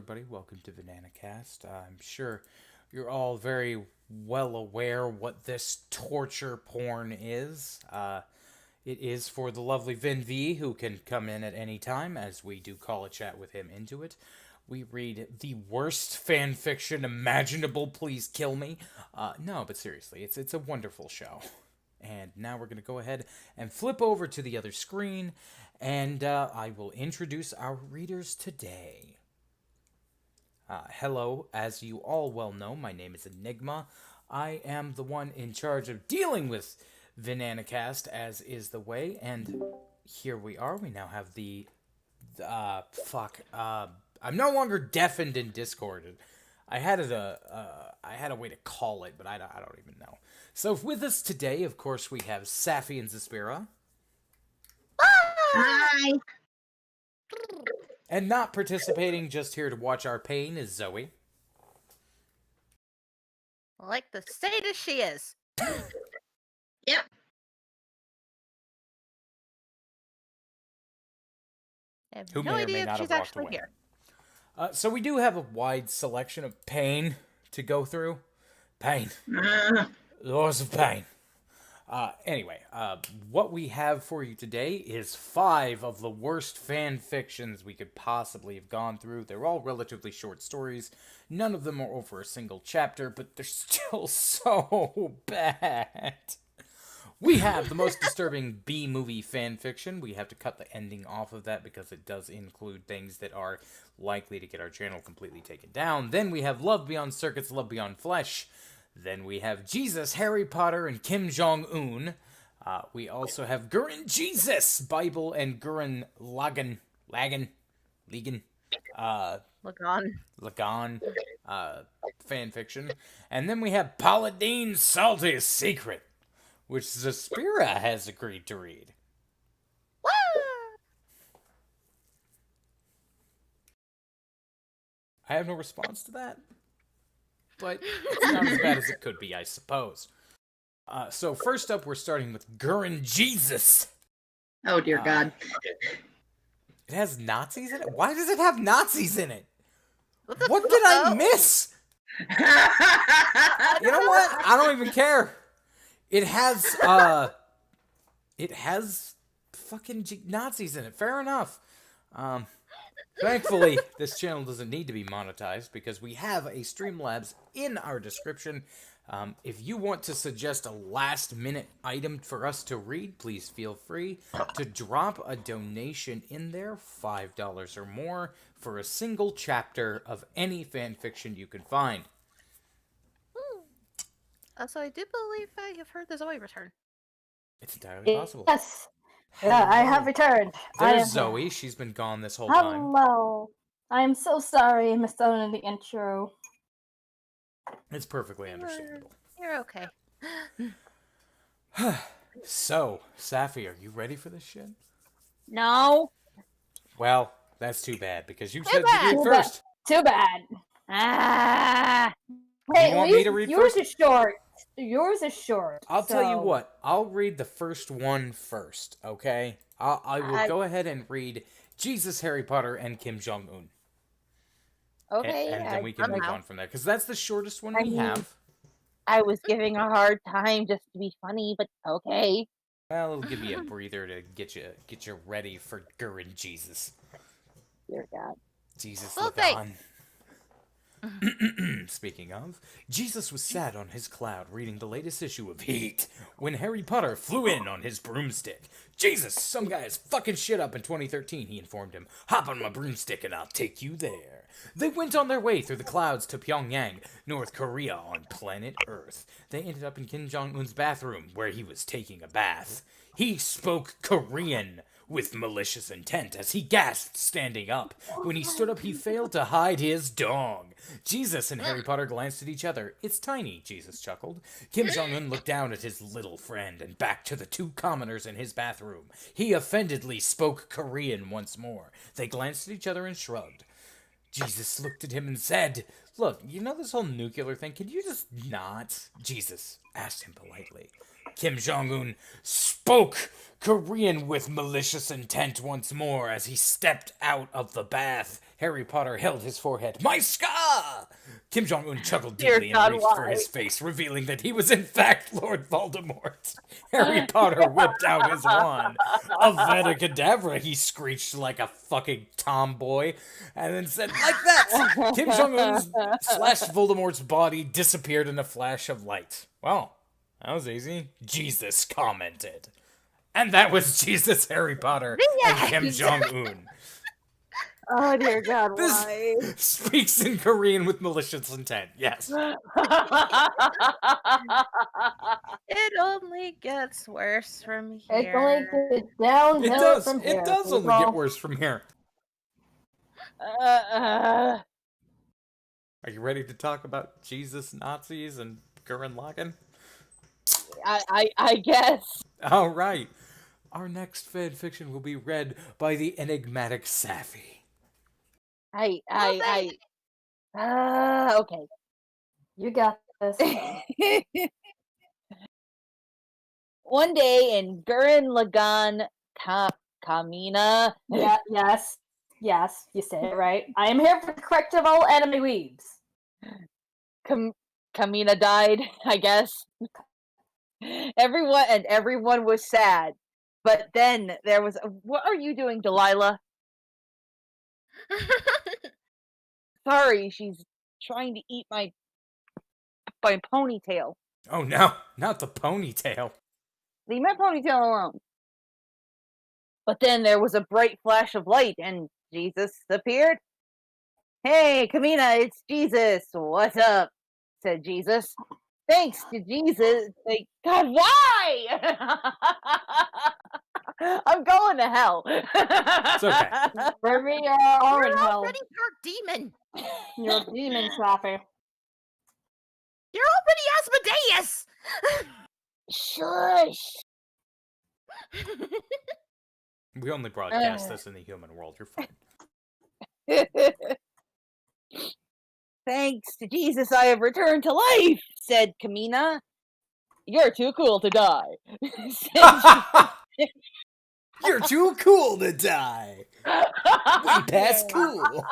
everybody. Welcome to Vinnanicast. I'm sure you're all very well aware what this torture porn is. It is for the lovely Vin V, who can come in at any time, as we do call a chat with him into it. We read the worst fan fiction imaginable. Please kill me. No, but seriously, it's a wonderful show. And now we're going to go ahead and flip over to the other screen, and I will introduce our readers today. Hello, as you all well know, my name is Enigma. I am the one in charge of dealing with Vinnanicast, as is the way, and here we are. We now have I'm no longer deafened in Discord. I had a way to call it, but I don't even know. So with us today, of course, we have Safi and Zaspira. Hi. And not participating, just here to watch our pain, is Zoe. Like the sadist she is. Yep. I have Who no may or may idea if not she's have walked actually away. here. So we do have a wide selection of pain to go through. Pain. Laws of pain. Anyway, what we have for you today is 5 of the worst fan fictions we could possibly have gone through. They're all relatively short stories. None of them are over a single chapter, but they're still so bad. We have the most disturbing B-movie fan fiction. We have to cut the ending off of that because it does include things that are likely to get our channel completely taken down. Then we have Love Beyond Circuits, Love Beyond Flesh. Then we have Jesus, Harry Potter, and Kim Jong-un. We also have Gurren Jesus, Bible, and Gurren Lagann, Lagann, fan fiction. And then we have Paladine's Salty Secret, which Zaspira has agreed to read. I have no response to that, but it's not as bad as it could be, I suppose. So first up, we're starting with Gurren Jesus. Oh, dear God. It has Nazis in it? Why does it have Nazis in it? What did I miss? You know what? I don't even care. It has fucking Nazis in it. Fair enough. Thankfully, this channel doesn't need to be monetized because we have a Streamlabs in our description. If you want to suggest a last-minute item for us to read, please feel free to drop a donation in there, $5 or more, for a single chapter of any fanfiction you can find. So I do believe I have heard the Zoe return. It's entirely possible. Yes. Yeah, I have returned. There's Zoe. She's been gone this whole time. Hello. I'm so sorry I missed out on the intro. It's perfectly understandable. You're okay. So, Safi, are you ready for this shit? No. Well, that's too bad, because you Too said bad. to read first. Too bad. Ah. Hey, You want me to read yours first? is short. Yours is short. I'll tell you so- what. I'll read the first one first, okay? I will go ahead and read Jesus, Harry Potter, and Kim Jong-un. Okay. And then we can move on from there, because that's the shortest one we have. I was giving a hard time just to be funny, but okay. Well, it'll give you a breather to get you ready for Gurren Jesus. Dear God. Jesus, Well, look on. Speaking of, Jesus was sat on his cloud reading the latest issue of Heat when Harry Potter flew in on his broomstick. Jesus, some guy is fucking shit up in 2013, he informed him. Hop on my broomstick and I'll take you there. They went on their way through the clouds to Pyongyang, North Korea on planet Earth. They ended up in Kim Jong-un's bathroom where he was taking a bath. He spoke Korean with malicious intent as he gasped standing up. When he stood up, he failed to hide his dong. Jesus and Harry Potter glanced at each other. It's tiny, Jesus chuckled. Kim Jong-un looked down at his little friend and back to the 2 commoners in his bathroom. He offendedly spoke Korean once more. They glanced at each other and shrugged. Jesus looked at him and said, "Look, you know this whole nuclear thing? Can you just not?" Jesus asked him politely. Kim Jong-un spoke Korean with malicious intent once more as he stepped out of the bath. Harry Potter held his forehead. My ska! Kim Jong-un chuckled Dear deeply God, and reached for why? his face, revealing that he was in fact Lord Voldemort. Harry Potter whipped out his wand. Avada Kedavra, he screeched like a fucking tomboy, and then said, like that! Kim Jong-un's slashed Voldemort's body disappeared in a flash of light. Well, that was easy. Jesus commented. And that was Jesus, Harry Potter, and Kim Yes! Jong-un. Oh dear God, This why? speaks in Korean with malicious intent. Yes. It only gets worse from It's only here. gets downhill from here. It does only get people. worse from here. uh, Are you ready to talk about Jesus, Nazis, and Gurren Lagann? I guess. All right. Our next fan fiction will be read by the enigmatic Safi. Okay. You got this. One day in Gurren Lagann Kamina. Yeah, yes, you said it right. I am here for the correct of all enemy weaves. Kamina died, I guess. Everyone was sad. But then there was what are you doing, Delilah? Sorry, she's trying to eat my ponytail. Oh no, not the ponytail. Leave my ponytail alone. But then there was a bright flash of light and Jesus appeared. Hey, Kamina, it's Jesus. What's up? Said Jesus. Thanks to Jesus. Thank God, why? I'm going to hell. It's okay. Where we are in You're hell. already part demon. You're a demon, Safi. You're already Asmodeus. Shush. We only broadcast this in the human world. You're fine. Thanks to Jesus, I have returned to life, said Kamina. You're too cool to die. You're too cool to die. Way past cool.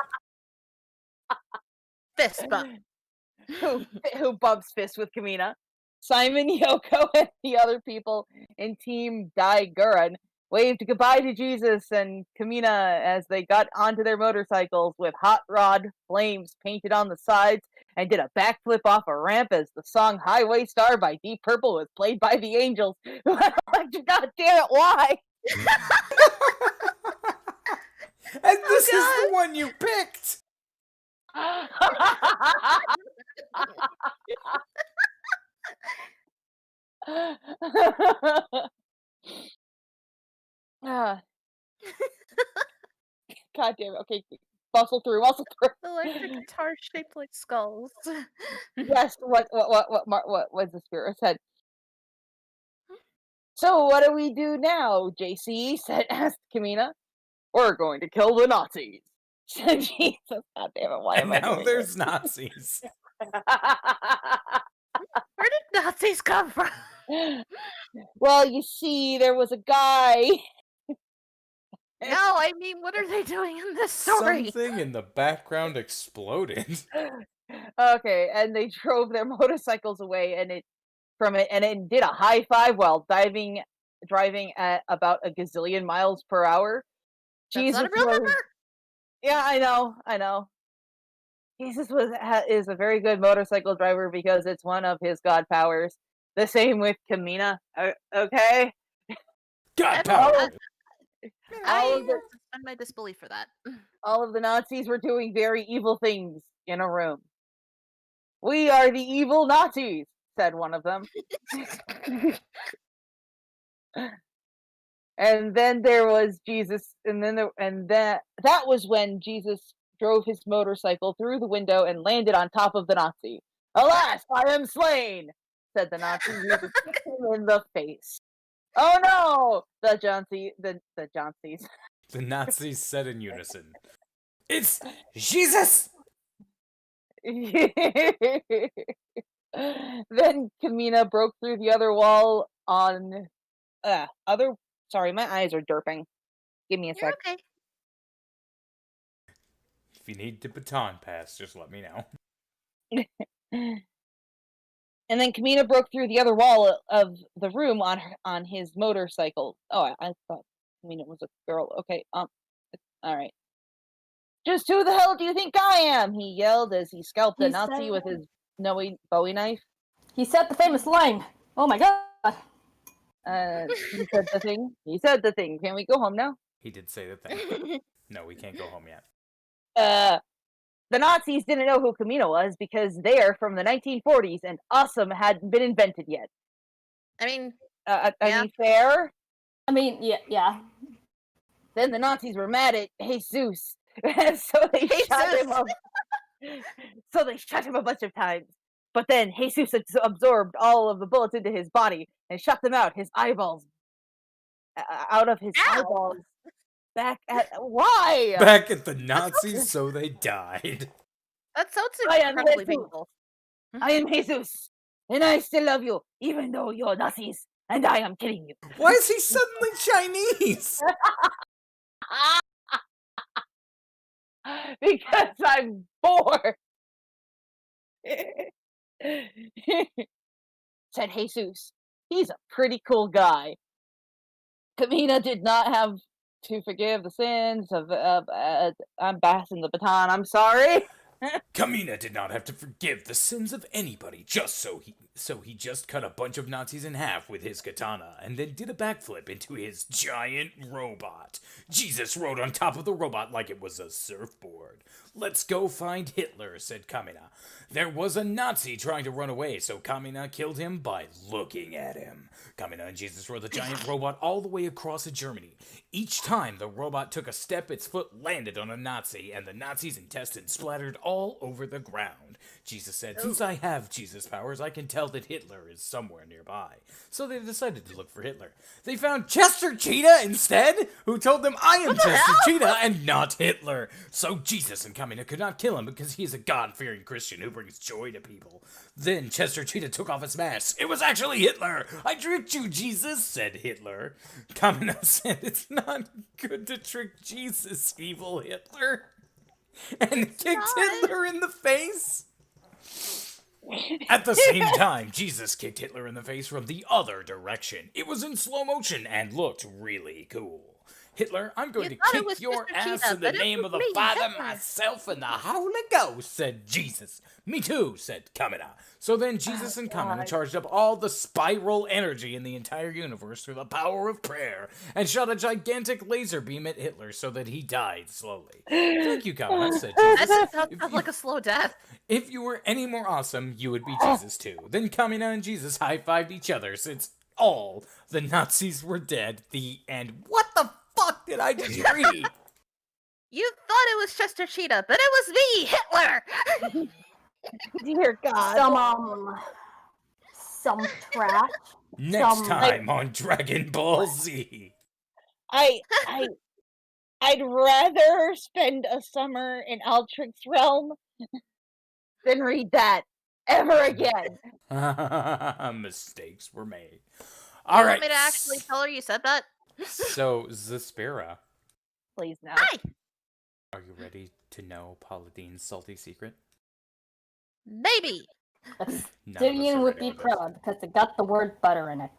Fist bump. Who bumps fists with Kamina? Simon, Yoko, and the other people in Team Dai Gurren waved goodbye to Jesus and Kamina as they got onto their motorcycles with hot rod flames painted on the sides and did a backflip off a ramp as the song Highway Star by Deep Purple was played by the Angels. God damn it, why? And this is the one you picked. God damn it. Okay, muscle through. Electric guitar shaped like skulls. Yes, what the spirit said. So what do we do now, JC? asked Kamina. We're going to kill the Nazis. Said Jesus. God damn it, why And am I now doing there's Nazis. this? Where did Nazis come from? Well, you see, there was a guy. No, I mean, what are they doing in this story? Something in the background exploded. Okay, and they drove their motorcycles away and it did a high five while driving at about a gazillion miles per hour. That's Jesus not a real was, number. yeah, I know. Jesus is a very good motorcycle driver because it's one of his god powers. The same with Kamina. Okay. God I- power. I All suspend my disbelief for that. all of the Nazis were doing very evil things in a room. We are the evil Nazis, said one of them. And then there was Jesus, and that was when Jesus drove his motorcycle through the window and landed on top of the Nazi. Alas, I am slain, said the Nazi, who kicked him in the face. Oh no! The Johnsons. The Nazis said in unison, "It's Jesus!" Then Kamina broke through the other wall on other. Sorry, my eyes are derping. Give me a You're sec. okay. If you need the baton pass, just let me know. And then Kamina broke through the other wall of the room on his motorcycle. Oh, I thought Kamina was a girl. Okay, all right. Just who the hell do you think I am? He yelled as he scalped a He Nazi with said- his Bowie knife. He said the famous line. Oh my god. He said the thing. He said the thing. Can we go home now? He did say the thing. No, we can't go home yet. The Nazis didn't know who Kamina was because they're from the 1940s and awesome hadn't been invented yet. I mean, I Yeah. mean, fair. I mean, yeah. Then the Nazis were mad at Jesus, so they shot him Jesus. up. So they shot him a bunch of times. But then Jesus absorbed all of the bullets into his body and shot them out. His eyeballs out of his Ow! eyeballs. Back at why? Back at the Nazis, so they died. that sounds I am incredibly Jesus. painful. I am Jesus, and I still love you, even though you're Nazis, and I am killing you. Why is he suddenly Chinese? Because I'm bored. Said Jesus. He's a pretty cool guy. Kamina did not have to forgive the sins of. I'm passing the baton. I'm sorry. Kamina did not have to forgive the sins of anybody, just so he just cut a bunch of Nazis in half with his katana, and then did a backflip into his giant robot. Jesus rode on top of the robot like it was a surfboard. Let's go find Hitler, said Kamina. There was a Nazi trying to run away, so Kamina killed him by looking at him. Kamina and Jesus rode the giant robot all the way across Germany. Each time the robot took a step, its foot landed on a Nazi, and the Nazi's intestines splattered all over the ground. Jesus said, since I have Jesus powers, I can tell that Hitler is somewhere nearby. So they decided to look for Hitler. They found Chester Cheetah instead, who told them, I am Chester Cheetah and not Hitler. So Jesus and Kamina could not kill him because he is a God-fearing Christian who brings joy to people. Then Chester Cheetah took off his mask. It was actually Hitler. I tricked you, Jesus, said Hitler. Kamina said, it's not good to trick Jesus, evil Hitler. And kicked Hitler in the face. At the same time, Jesus kicked Hitler in the face from the other direction. It was in slow motion and looked really cool. Hitler, I'm going You to thought it kick was your Mr. ass Cheetah, in the but it name was of the me, Father, Hitler. myself, and the Holy Ghost, said Jesus. Me too, said Kamina. So then Jesus and Kamina God. charged up all the spiral energy in the entire universe through the power of prayer and shot a gigantic laser beam at Hitler so that he died slowly. Thank you, Kamina, said That Jesus. just sounds like a slow death. If you were any more awesome, you would be Jesus too. Then Kamina and Jesus high-fived each other since all the Nazis were dead. The end. What the fuck did I just read? You thought it was Chester Cheetah, but it was me, Hitler! Dear God. Some trash. Next Some, time on Dragon Ball Z. I'd rather spend a summer in Altric's realm than read that ever again. Mistakes were made. You All want right. me to actually tell her you said that? So, Zaspera, Please no. Hi! are you ready to know Paula Dean's salty secret? Maybe! None of us Vivian are would ready be for this. proud because it got the word butter in it.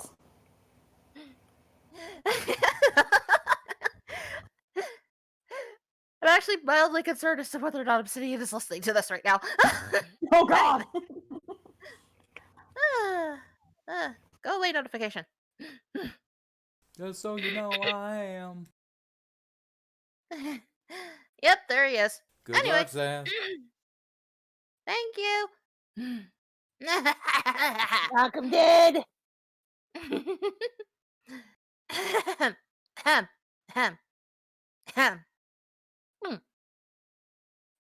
I'm actually mildly concerned as to whether or not Obsidian is listening to this right now. Oh god! Go away, notification. Just so you know, I am. Yep, there he is. Good Anyway. luck, Zaz. Thank you. Malcolm dead.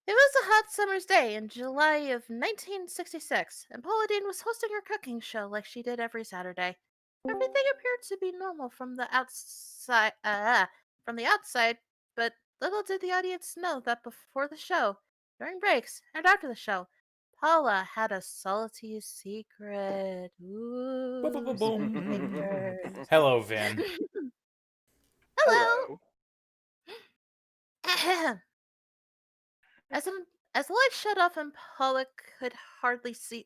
It was a hot summer's day in July of 1966, and Paula Dean was hosting her cooking show like she did every Saturday. Everything appeared to be normal from the outside, but little did the audience know that before the show, during breaks, and after the show, Paula had a salty secret. Ooh, secret. Hello, Vin. Hello. Ahem. As the light shut off and Paula could hardly see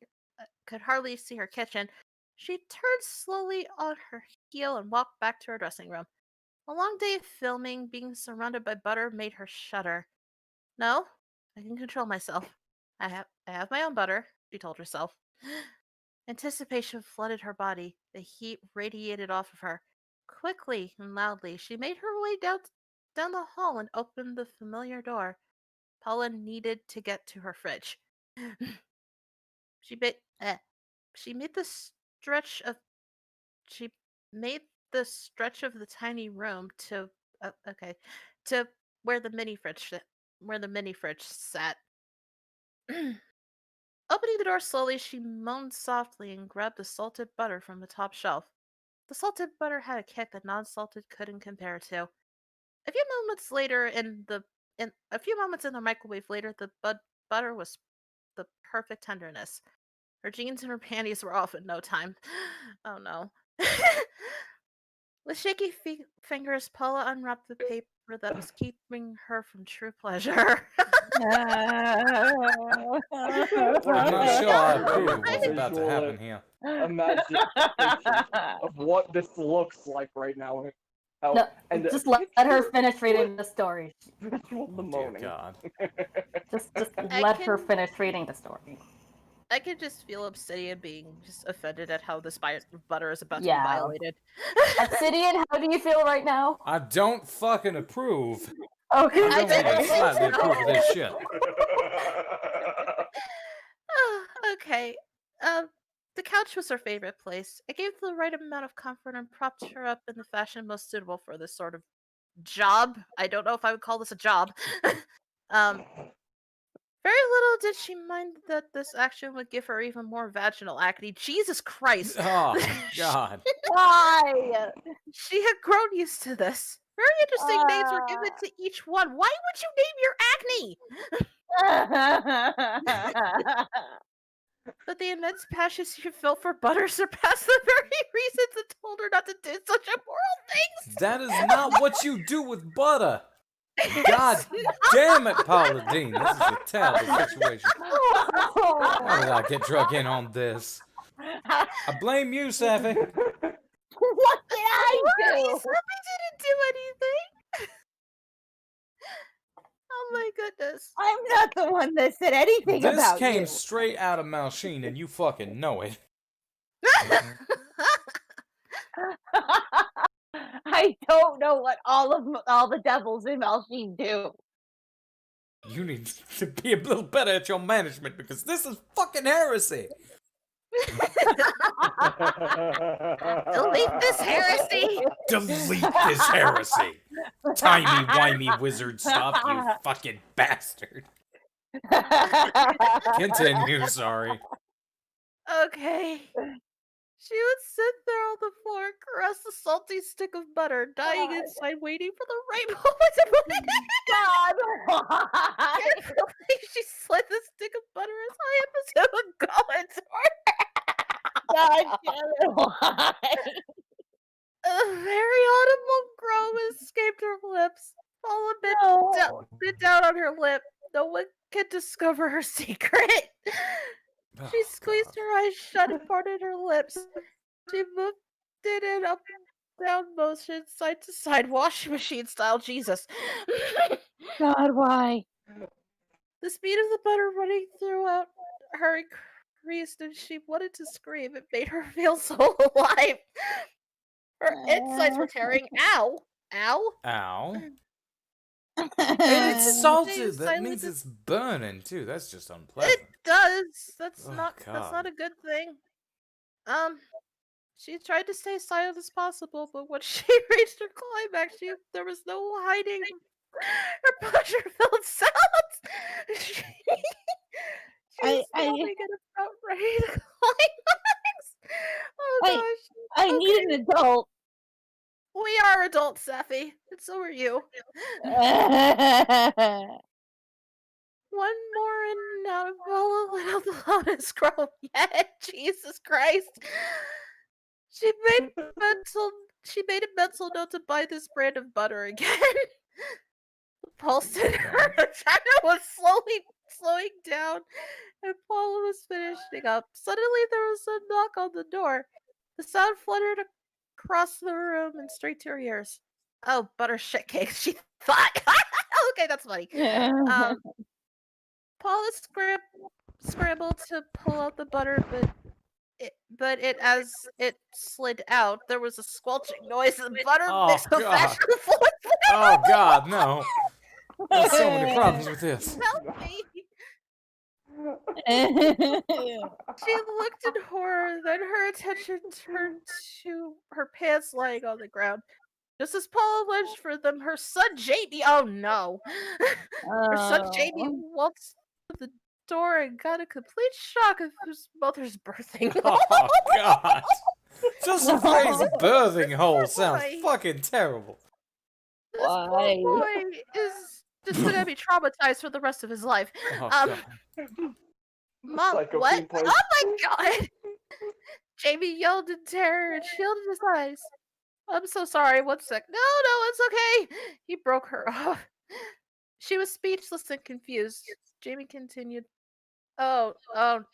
her kitchen, she turned slowly on her heel and walked back to her dressing room. A long day of filming, being surrounded by butter, made her shudder. No, I can control myself. I have my own butter, she told herself. Anticipation flooded her body. The heat radiated off of her. Quickly and loudly, she made her way down the hall and opened the familiar door. Paula needed to get to her fridge. She made she made the stretch of she made the stretch of the tiny room to to where the mini fridge sat. Opening the door slowly, she moaned softly and grabbed the salted butter from the top shelf. The salted butter had a kick that non-salted couldn't compare to. A few moments in the microwave later, the butter was the perfect tenderness. Her jeans and her panties were off in no time. Oh no. With shaky fingers, Paula unwrapped the paper that was keeping her from true pleasure. I'm not sure I approve of what's about to happen here. Imagination of what this looks like right now. How, No, and just let her finish reading the story. the Dear moaning. God. Just I let her can- finish reading the story. I could just feel Obsidian being just offended at how this butter is about to Yeah. be violated. Obsidian, how do you feel right now? I don't fucking approve. Okay. I don't even slightly approve of this shit. Okay. The couch was her favorite place. It gave the right amount of comfort and propped her up in the fashion most suitable for this sort of job. I don't know if I would call this a job. Very little did she mind that this action would give her even more vaginal acne. Jesus Christ. Oh, God. Why? She had grown used to this. Very interesting names were given to each one. Why would you name your acne? But the immense passion she felt for butter surpassed the very reasons that told her not to do such immoral things. That is not what you do with butter. God damn it, Paula Dean. This is a terrible situation. Why did I get drug in on this? I blame you, Safi. What did I do? Something didn't do anything. Oh my goodness. I'm not the one that said anything This about came you. straight out of Malsheen, and you fucking know it. I don't know what all the devils in Malsheen do. You need to be a little better at your management because this is fucking heresy. Delete this heresy. Delete this heresy. Timey-wimey wizard stuff, you fucking bastard. Continue, sorry. Okay. She would sit there on the floor and caress the salty stick of butter, dying God. inside, waiting for the right moment to put it in. God, why? Carefully, she slid the stick of butter as high up as it would go into her. God damn it, why? A very audible groan escaped her lips. Paula bit down on her lip. No one could discover her secret. Oh, She squeezed God. her eyes shut and parted her lips. She moved it in up and down motion, side to side, washing machine style. Jesus. God, why? The speed of the butter running throughout her increased, and she wanted to scream. It made her feel so alive. Her insides were tearing. Ow! Ow! Ow. And it's Stay salted. That silent means and- it's burning, too. That's just unpleasant. It does. That's Oh, not God. a good thing. She tried to stay silent as possible, but when she reached her climax, there was no hiding her pleasure-filled sounds. She was sobbing and about ready to climax. Oh I- gosh. I need an adult. We are adults, Safi, and so are you. One more and out of Paula let how the loan has grown yet. Jesus Christ. She made she made a mental note to buy this brand of butter again. The pulse in her vagina was slowing down, and Paula was finishing up. Suddenly there was a knock on the door. The sound fluttered across the room and straight to her ears. Oh, butter shit cake, she thought. Okay, that's funny. Paula scrambled to pull out the butter, but as it slid out, there was a squelching noise and butter Oh, mixed with God. vaginal fluid. Oh God, no! There's so many problems with this. Help me! She looked in horror, then her attention turned to her pants lying on the ground. Just as Paula lunged for them, her son Jamie. Oh no! Her son Jamie walked through the door and got a complete shock of his mother's birthing. Oh God! Just the phrase "birthing hole" sounds Boy. fucking terrible. This poor boy is just gonna be traumatized for the rest of his life. Oh God! Mom, Psycho what? theme park. Oh my god! Jamie yelled in terror and shielded his eyes. I'm so sorry, 1 sec. No, it's okay! He broke her off. She was speechless and confused. Jamie continued. Oh,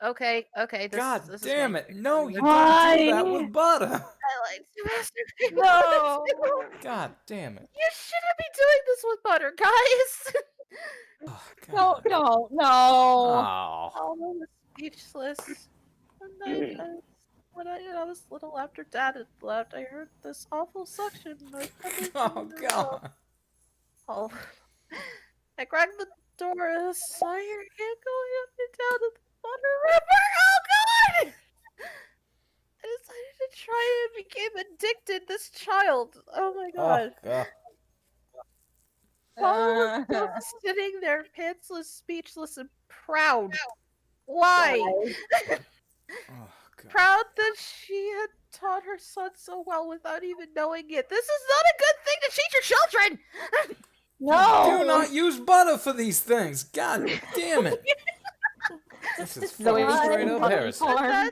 okay. God This damn is it! No, you Why? don't do that with butter. I like to masturbate. No. God damn it! You shouldn't be doing this with butter, guys. Oh, No, God. no, no. Oh. Paula was speechless. One night, when I was little after Dad had left, I heard this awful suction noise coming Oh from the God! hall. I cracked the door and I saw your hand going up and down the butter river. Oh God! I decided to try and became addicted. This child. Oh my God. Oh God! Paula was still sitting there, pantsless, speechless, and proud. Why? Oh God! Proud that she had taught her son so well without even knowing it. This is not a good thing to teach your children! No. Do not use butter for these things. God damn it! This is Zoe, fucking straight up butter heresy. porn.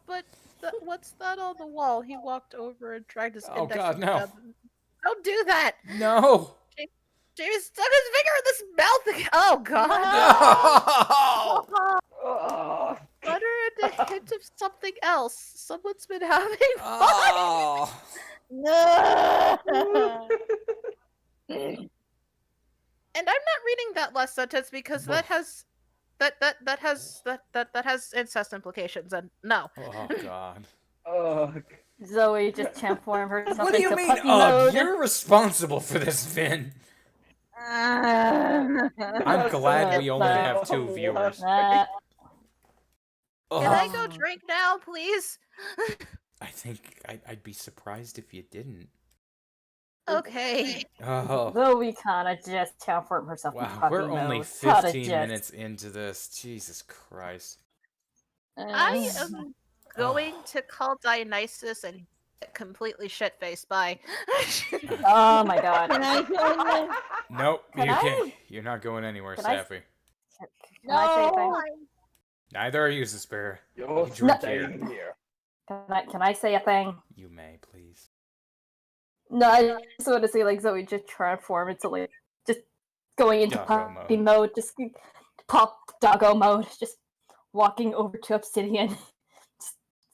But what's that on the wall? He walked over and dragged his Oh, index God, finger no. down the- Don't do that! No! Jamie stuck his finger in this mouth again. Oh God! No! Ugh. Butter and a hint of something else. Someone's been having fun. Oh! No. And I'm not reading that last sentence because that has incest implications, and no. Oh God! Ugh. Zoe just transformed herself What do you into mean? puppy mode. You're responsible for this, Vin. I'm glad we only have 2 viewers. Uh, Can I Ugh. go drink now, please? I think I'd be surprised if you didn't. Okay. Oh. Zoe kind of just transformed herself into Wow, puppy we're mode. only Kinda 15 just- minutes into this. Jesus Christ. I am going to call Dionysus and get completely shit-faced. Bye. Oh my god. Nope, Can you I- can't. You're not going anywhere, Can I- Sappy. Can I say a thing? Neither are you, Suspira. You're You drink staying here. Can I say a thing? You may, please. No, I just want to say like Zoe just transformed into like just going into Doggo puppy mode. mode, just pop doggo mode, just walking over to Obsidian.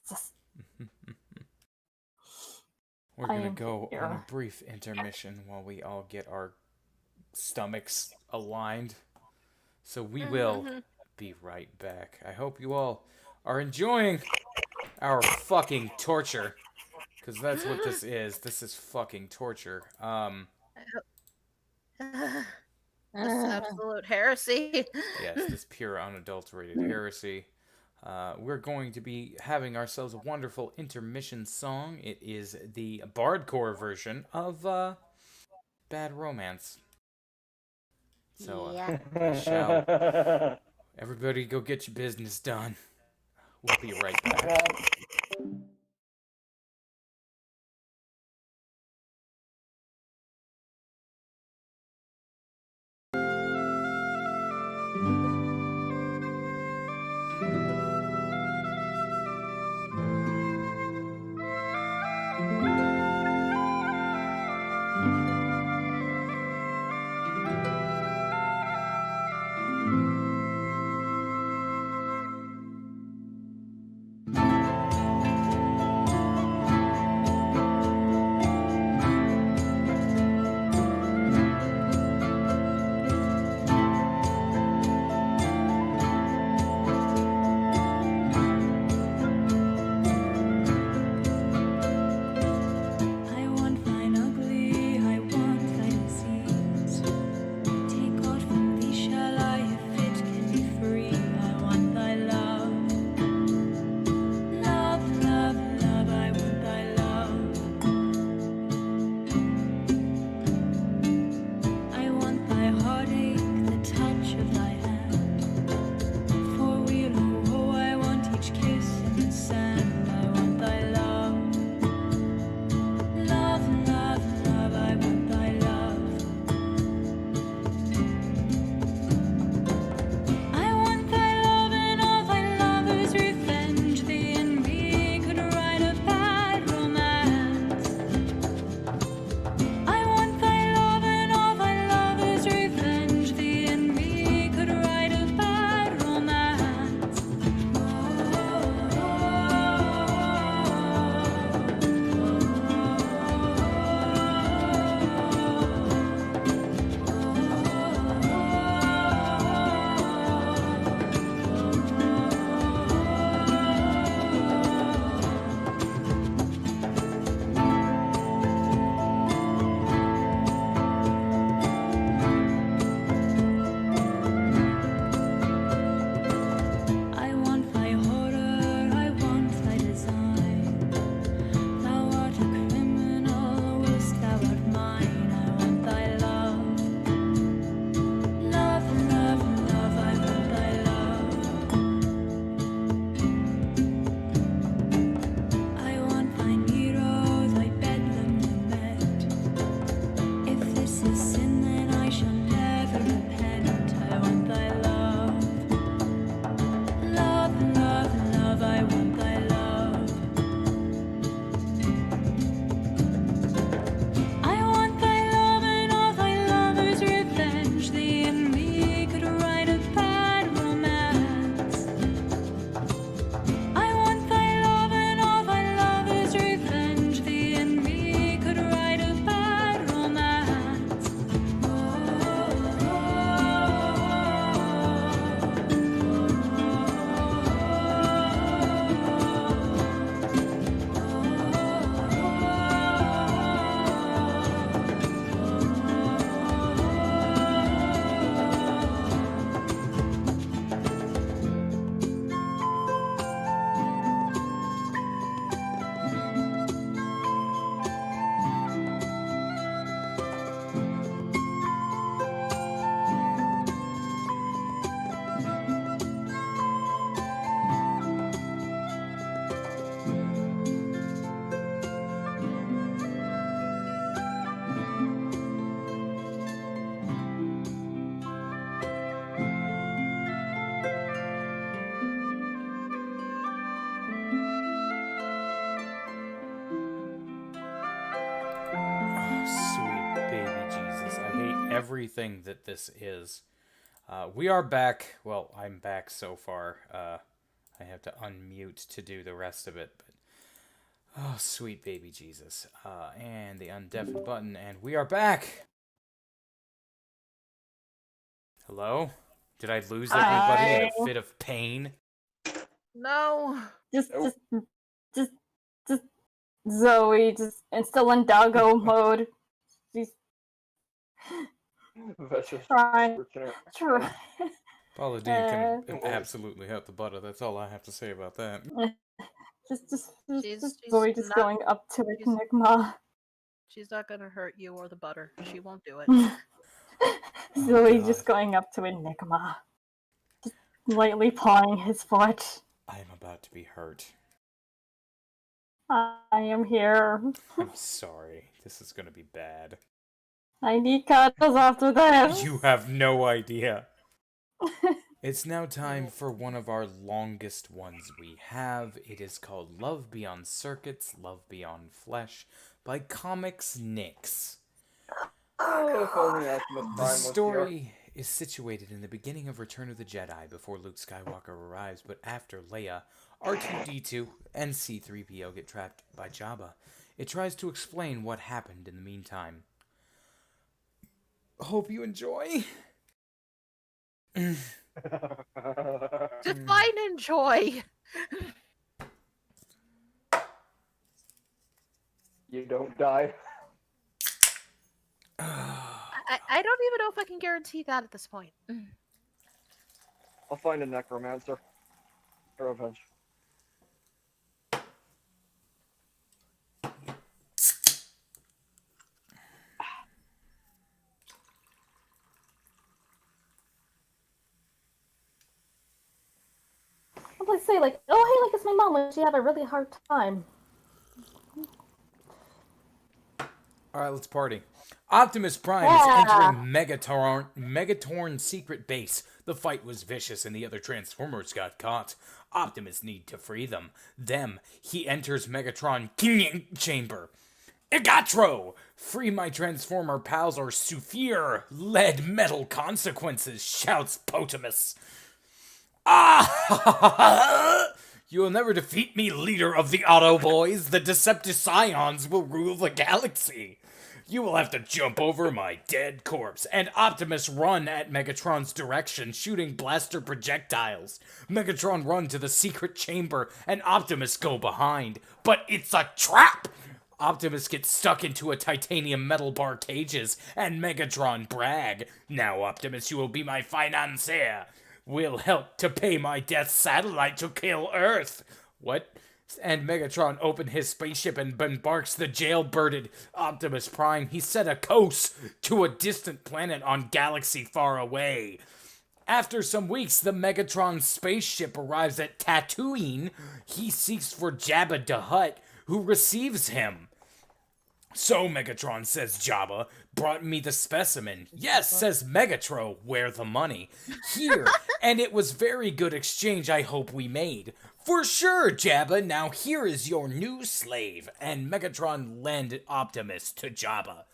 just We're I gonna am go here. on a brief intermission while we all get our stomachs aligned. So we will be right back. I hope you all are enjoying our fucking torture. Because that's what this is. This is fucking torture. This absolute heresy. Yes, this pure unadulterated heresy. We're going to be having ourselves a wonderful intermission song. It is the bardcore version of Bad Romance. So, I shall. Everybody go get your business done. We'll be right back. everything that this is. We are back. Well, I'm back so far. I have to unmute to do the rest of it, but oh, sweet baby Jesus. And the undeafen button, and we are back. Hello? Did I lose everybody in a fit of pain? No. Just Zoe, and still in doggo mode. She's That's just trying. unfortunate. Paladin can absolutely help the butter. That's all I have to say about that. She's Zoe just not- going up to she's- Enigma. She's not gonna hurt you or the butter. She won't do it. Zoe God. just going up to Enigma. Just lightly pawing his foot. I am about to be hurt. I am here. I'm sorry. This is gonna be bad. I need cuddles after this. You have no idea. It's now time for one of our longest ones we have. It is called Love Beyond Circuits, Love Beyond Flesh by Comics Nix. Oh, if only Optimus Prime The was here. story is situated in the beginning of Return of the Jedi, before Luke Skywalker arrives, but after Leia, R2-D2, and C-3PO get trapped by Jabba. It tries to explain what happened in the meantime. Hope you enjoy. Define enjoy. You don't die. I don't even know if I can guarantee that at this point. I'll find a necromancer. Or revenge. I'm like say like, oh hey, like it's my mom. Like she had a really hard time. Alright, let's party. Optimus Prime is entering Megatorn's secret base. The fight was vicious and the other Transformers got caught. Optimus need to free them. He enters Megatron chamber. Igatro! Free my Transformer pals or suffer lead metal consequences, shouts Potamus. Ah! You will never defeat me, leader of the Autoboys. The Decepticons will rule the galaxy. You will have to jump over my dead corpse. And Optimus run at Megatron's direction, shooting blaster projectiles. Megatron run to the secret chamber, and Optimus go behind. But it's a trap! Optimus gets stuck into a titanium metal bar cages, and Megatron brag. Now, Optimus, you will be my financier. Will help to pay my death satellite to kill Earth. What? And Megatron opened his spaceship and embarks the jailbirded Optimus Prime. He set a course to a distant planet on galaxy far away. After some weeks, the Megatron spaceship arrives at Tatooine. He seeks for Jabba the Hutt, who receives him. So, Megatron, says Jabba, brought me the specimen. Yes, says Megatro, where the money? Here, and it was very good exchange I hope we made. For sure, Jabba, now here is your new slave. And Megatron lend Optimus to Jabba.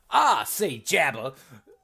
Ah, say Jabba,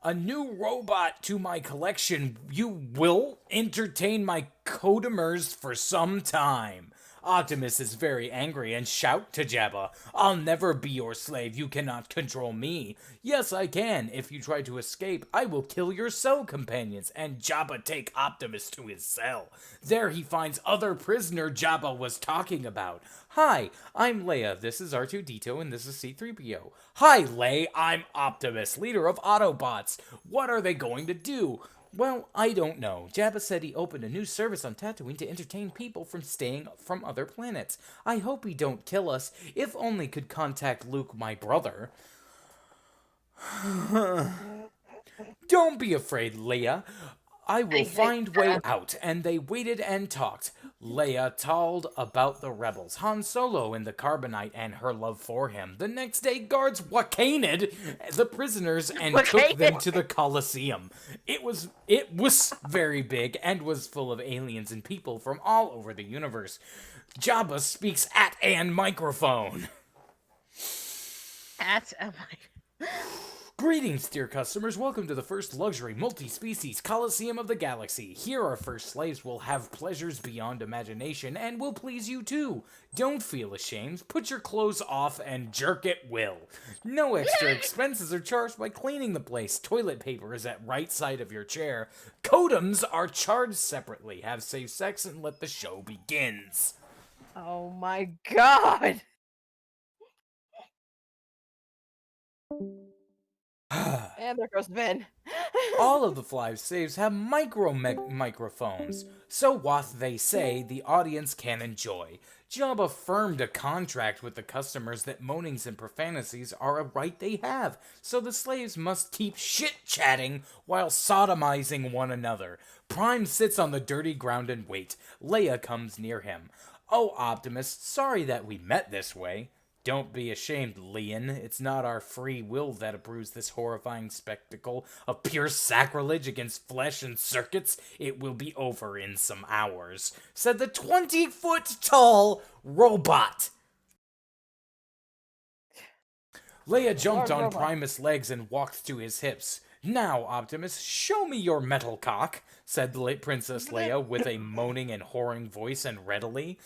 a new robot to my collection. You will entertain my Codemers for some time. Optimus is very angry and shout to Jabba, I'll never be your slave, you cannot control me. Yes, I can. If you try to escape, I will kill your cell companions. And Jabba take Optimus to his cell. There he finds other prisoner Jabba was talking about. Hi, I'm Leia, this is R2-D2, and this is C-3PO. Hi, Leia, I'm Optimus, leader of Autobots. What are they going to do? Well, I don't know. Jabba said he opened a new service on Tatooine to entertain people from staying from other planets. I hope he don't kill us. If only could contact Luke, my brother. Don't be afraid, Leia. I will find way out. And they waited and talked. Leia told about the rebels, Han Solo in the carbonite and her love for him. The next day, guards wakaned the prisoners and took them to the Colosseum. It was very big and was full of aliens and people from all over the universe. Jabba speaks at an microphone. At a mic. Greetings, dear customers. Welcome to the first luxury multi-species Coliseum of the Galaxy. Here our first slaves will have pleasures beyond imagination and will please you too. Don't feel ashamed. Put your clothes off and jerk at will. No extra expenses are charged by cleaning the place. Toilet paper is at right side of your chair. Totems are charged separately. Have safe sex and let the show begins. Oh my god! And there goes Ben. All of the Fly's saves have microphones, so what they say the audience can enjoy. Jabba firmed a contract with the customers that moanings and profanities are a right they have, so the slaves must keep shit-chatting while sodomizing one another. Prime sits on the dirty ground and wait. Leia comes near him. Oh, Optimus, sorry that we met this way. Don't be ashamed, Leon. It's not our free will that approves this horrifying spectacle of pure sacrilege against flesh and circuits. It will be over in some hours, said the 20-foot-tall robot. Leia jumped on Primus' legs and walked to his hips. Now, Optimus, show me your metal cock, said the late Princess Leia with a moaning and whoring voice and readily.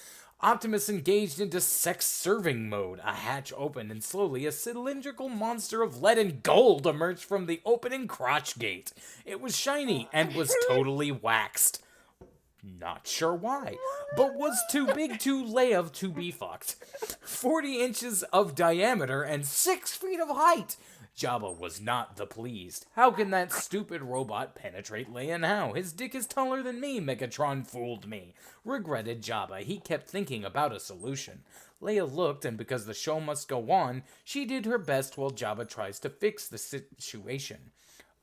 Optimus engaged into sex-serving mode. A hatch opened, and slowly a cylindrical monster of lead and gold emerged from the opening crotch gate. It was shiny and was totally waxed. Not sure why, but was too big to Leia to be fucked. 40 inches of diameter and 6 feet of height. Jabba was not pleased. How can that stupid robot penetrate Leia now? His dick is taller than me, Megatron fooled me. Regretted Jabba. He kept thinking about a solution. Leia looked, and because the show must go on, she did her best while Jabba tries to fix the situation.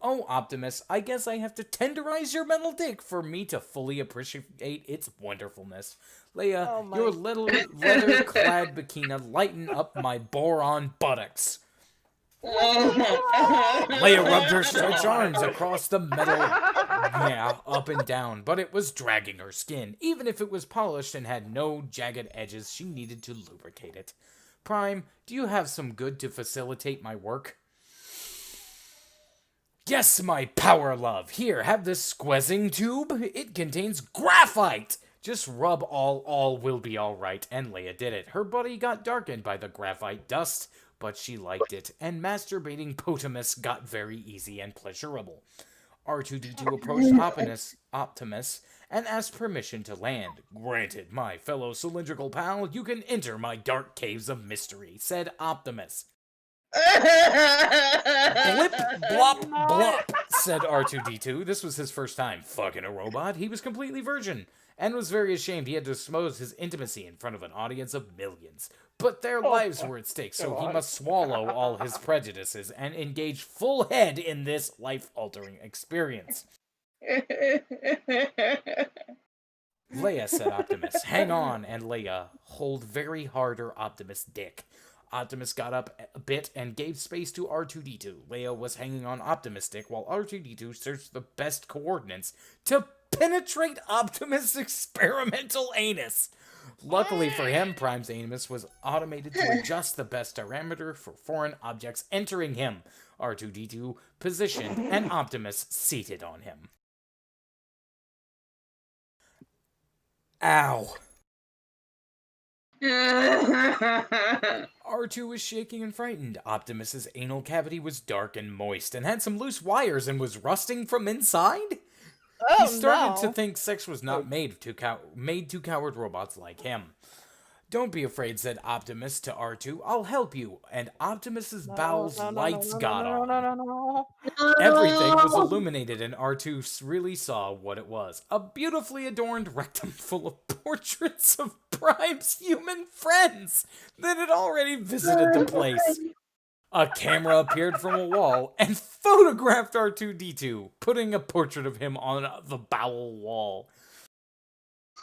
Oh, Optimus, I guess I have to tenderize your metal dick for me to fully appreciate its wonderfulness. Leia, your little leather-clad bikini lighten up my boron buttocks. Leia rubbed her stretched arms across the metal, up and down, but it was dragging her skin. Even if it was polished and had no jagged edges, she needed to lubricate it. Prime, do you have some good to facilitate my work? Yes, my power love. Here, have this squeezing tube. It contains graphite. Just rub all will be alright. And Leia did it. Her body got darkened by the graphite dust, but she liked it, and masturbating Potamus got very easy and pleasurable. R2-D2 approached Optimus and asked permission to land. Granted, my fellow cylindrical pal, you can enter my dark caves of mystery, said Optimus. Blip, blop, blop, said R2-D2. This was his first time fucking a robot. He was completely virgin, and was very ashamed he had to expose his intimacy in front of an audience of millions. But their lives were at stake, so he must swallow all his prejudices and engage full head in this life-altering experience. Leia, said Optimus. Hang on, and Leia, hold very harder Optimus' dick. Optimus got up a bit and gave space to R2-D2. Leia was hanging on Optimus' dick while R2-D2 searched the best coordinates to penetrate Optimus' experimental anus. Luckily for him, Prime's anus was automated to adjust the best diameter for foreign objects entering him. R2-D2 positioned and Optimus seated on him. Ow. R2 was shaking and frightened. Optimus's anal cavity was dark and moist and had some loose wires and was rusting from inside. He started to think sex was not made to coward robots like him. Don't be afraid, said Optimus to R2. I'll help you. And Optimus's bowels lights got on. Everything was illuminated, and R2 really saw what it was. A beautifully adorned rectum full of portraits of Prime's human friends that had already visited the place. A camera appeared from a wall and photographed R2-D2, putting a portrait of him on the bowel wall.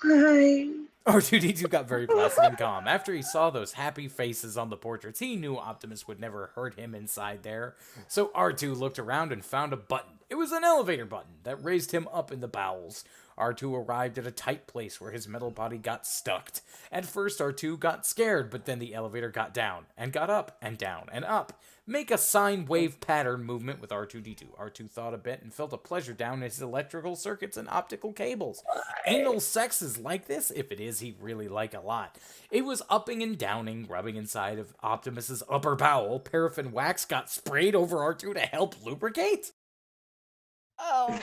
R2-D2 got very placid and calm. After he saw those happy faces on the portraits, he knew Optimus would never hurt him inside there. So R2 looked around and found a button. It was an elevator button that raised him up in the bowels. R2 arrived at a tight place where his metal body got stuck. At first, R2 got scared, but then the elevator got down, and got up, and down, and up. make a sine wave pattern movement with R2-D2. R2 thought a bit and felt a pleasure down his electrical circuits and optical cables. Anal sex is like this? If it is, he'd really like a lot. It was upping and downing, rubbing inside of Optimus's upper bowel. Paraffin wax got sprayed over R2 to help lubricate? Oh.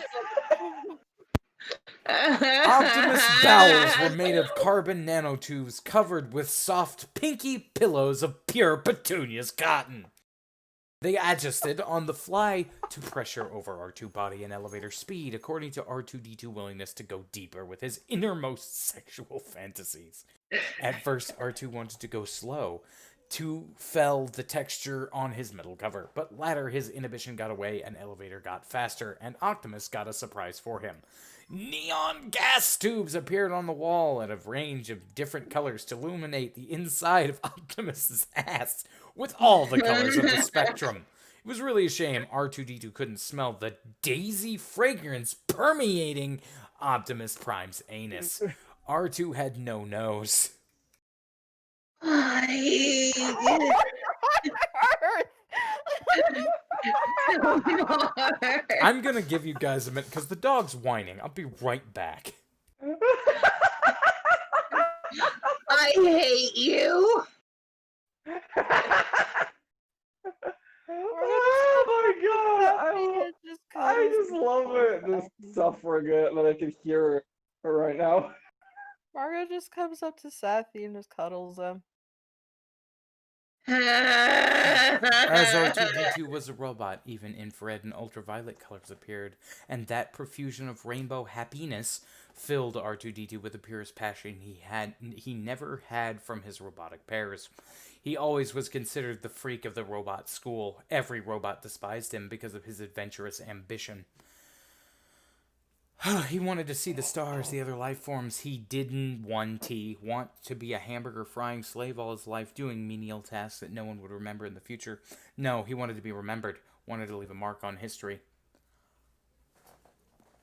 Optimus' bowels were made of carbon nanotubes covered with soft pinky pillows of pure petunias cotton. They adjusted on the fly to pressure over R2 body and elevator speed according to R2-D2 willingness to go deeper with his innermost sexual fantasies. At first, R2 wanted to go slow to fell the texture on his metal cover, but later his inhibition got away and elevator got faster, and Optimus got a surprise for him. Neon gas tubes appeared on the wall at a range of different colors to illuminate the inside of Optimus's ass with all the colors of the spectrum. It was really a shame R2-D2 couldn't smell the daisy fragrance permeating Optimus Prime's anus. R2 had no nose. I'm gonna give you guys a minute because the dog's whining. I'll be right back. I hate you. Oh my god! I just love it. This suffering it that I can hear it right now. Margo just comes up to Safi and just cuddles him. As R2-D2 was a robot, even infrared and ultraviolet colors appeared, and that profusion of rainbow happiness filled R2-D2 with the purest passion he never had from his robotic pairs. He always was considered the freak of the robot school. Every robot despised him because of his adventurous ambition. He wanted to see the stars, the other life forms. He didn't want to be a hamburger frying slave all his life, doing menial tasks that no one would remember in the future. No, he wanted to be remembered, wanted to leave a mark on history.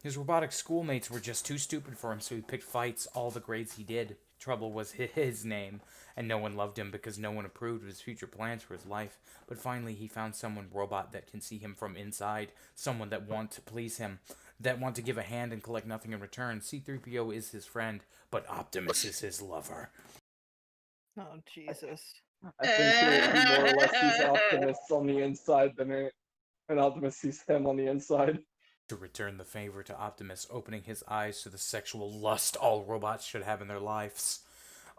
His robotic schoolmates were just too stupid for him, so he picked fights, all the grades he did. Trouble was his name, and no one loved him because no one approved of his future plans for his life. But finally he found someone robot that can see him from inside, someone that wants to please him, that want to give a hand and collect nothing in return. C-3PO is his friend, but Optimus is his lover. Oh, Jesus. I think he more or less sees Optimus on the inside and Optimus sees him on the inside. To return the favor to Optimus, opening his eyes to the sexual lust all robots should have in their lives,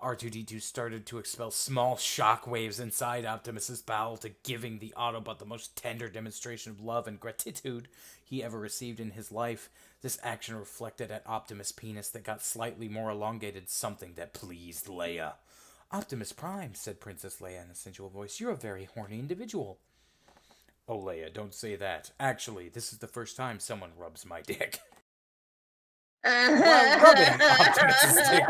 R2-D2 started to expel small shockwaves inside Optimus's bowel, to giving the Autobot the most tender demonstration of love and gratitude he ever received in his life. This action reflected at Optimus' penis that got slightly more elongated, something that pleased Leia. "Optimus Prime," said Princess Leia in a sensual voice, "you're a very horny individual." "Oh, Leia, don't say that. Actually, this is the first time someone rubs my dick." While rubbing Optimus' dick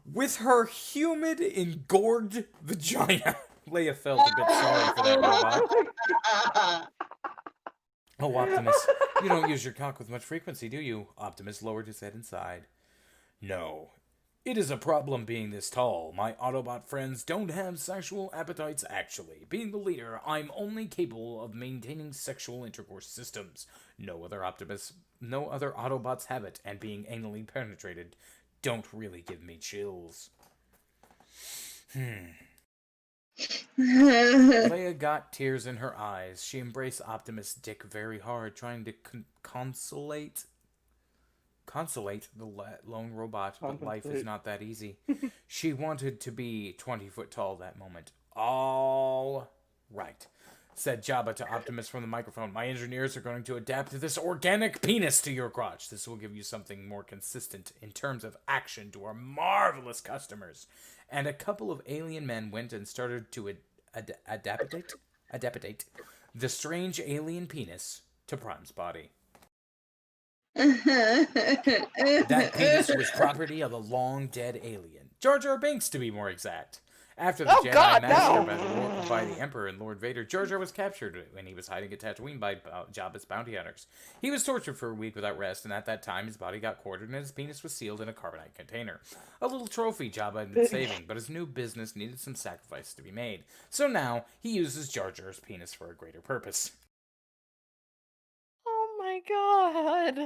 with her humid, engorged vagina, Leia felt a bit sorry for that robot. "Oh, Optimus, you don't use your cock with much frequency, do you?" Optimus lowered his head and sighed. "No. It is a problem being this tall. My Autobot friends don't have sexual appetites actually. Being the leader, I'm only capable of maintaining sexual intercourse systems. No other Autobots have it, and being anally penetrated don't really give me chills." Leia got tears in her eyes. She embraced Optimus' dick very hard, trying to consolate the lone robot, but life is not that easy. She wanted to be 20 foot tall that moment. "All right," said Jabba to Optimus from the microphone. "My engineers are going to adapt this organic penis to your crotch. This will give you something more consistent in terms of action to our marvelous customers." And a couple of alien men went and started to adaptate the strange alien penis to Prime's body. That penis was property of a long-dead alien. Jar Jar Binks, to be more exact. After the Oh, Jedi God, Massacre no! by the Emperor and Lord Vader, Jar Jar was captured when he was hiding at Tatooine by Jabba's bounty hunters. He was tortured for a week without rest, and at that time his body got quartered and his penis was sealed in a carbonite container. A little trophy Jabba had been saving, but his new business needed some sacrifice to be made. So now, he uses Jar Jar's penis for a greater purpose. Oh my god.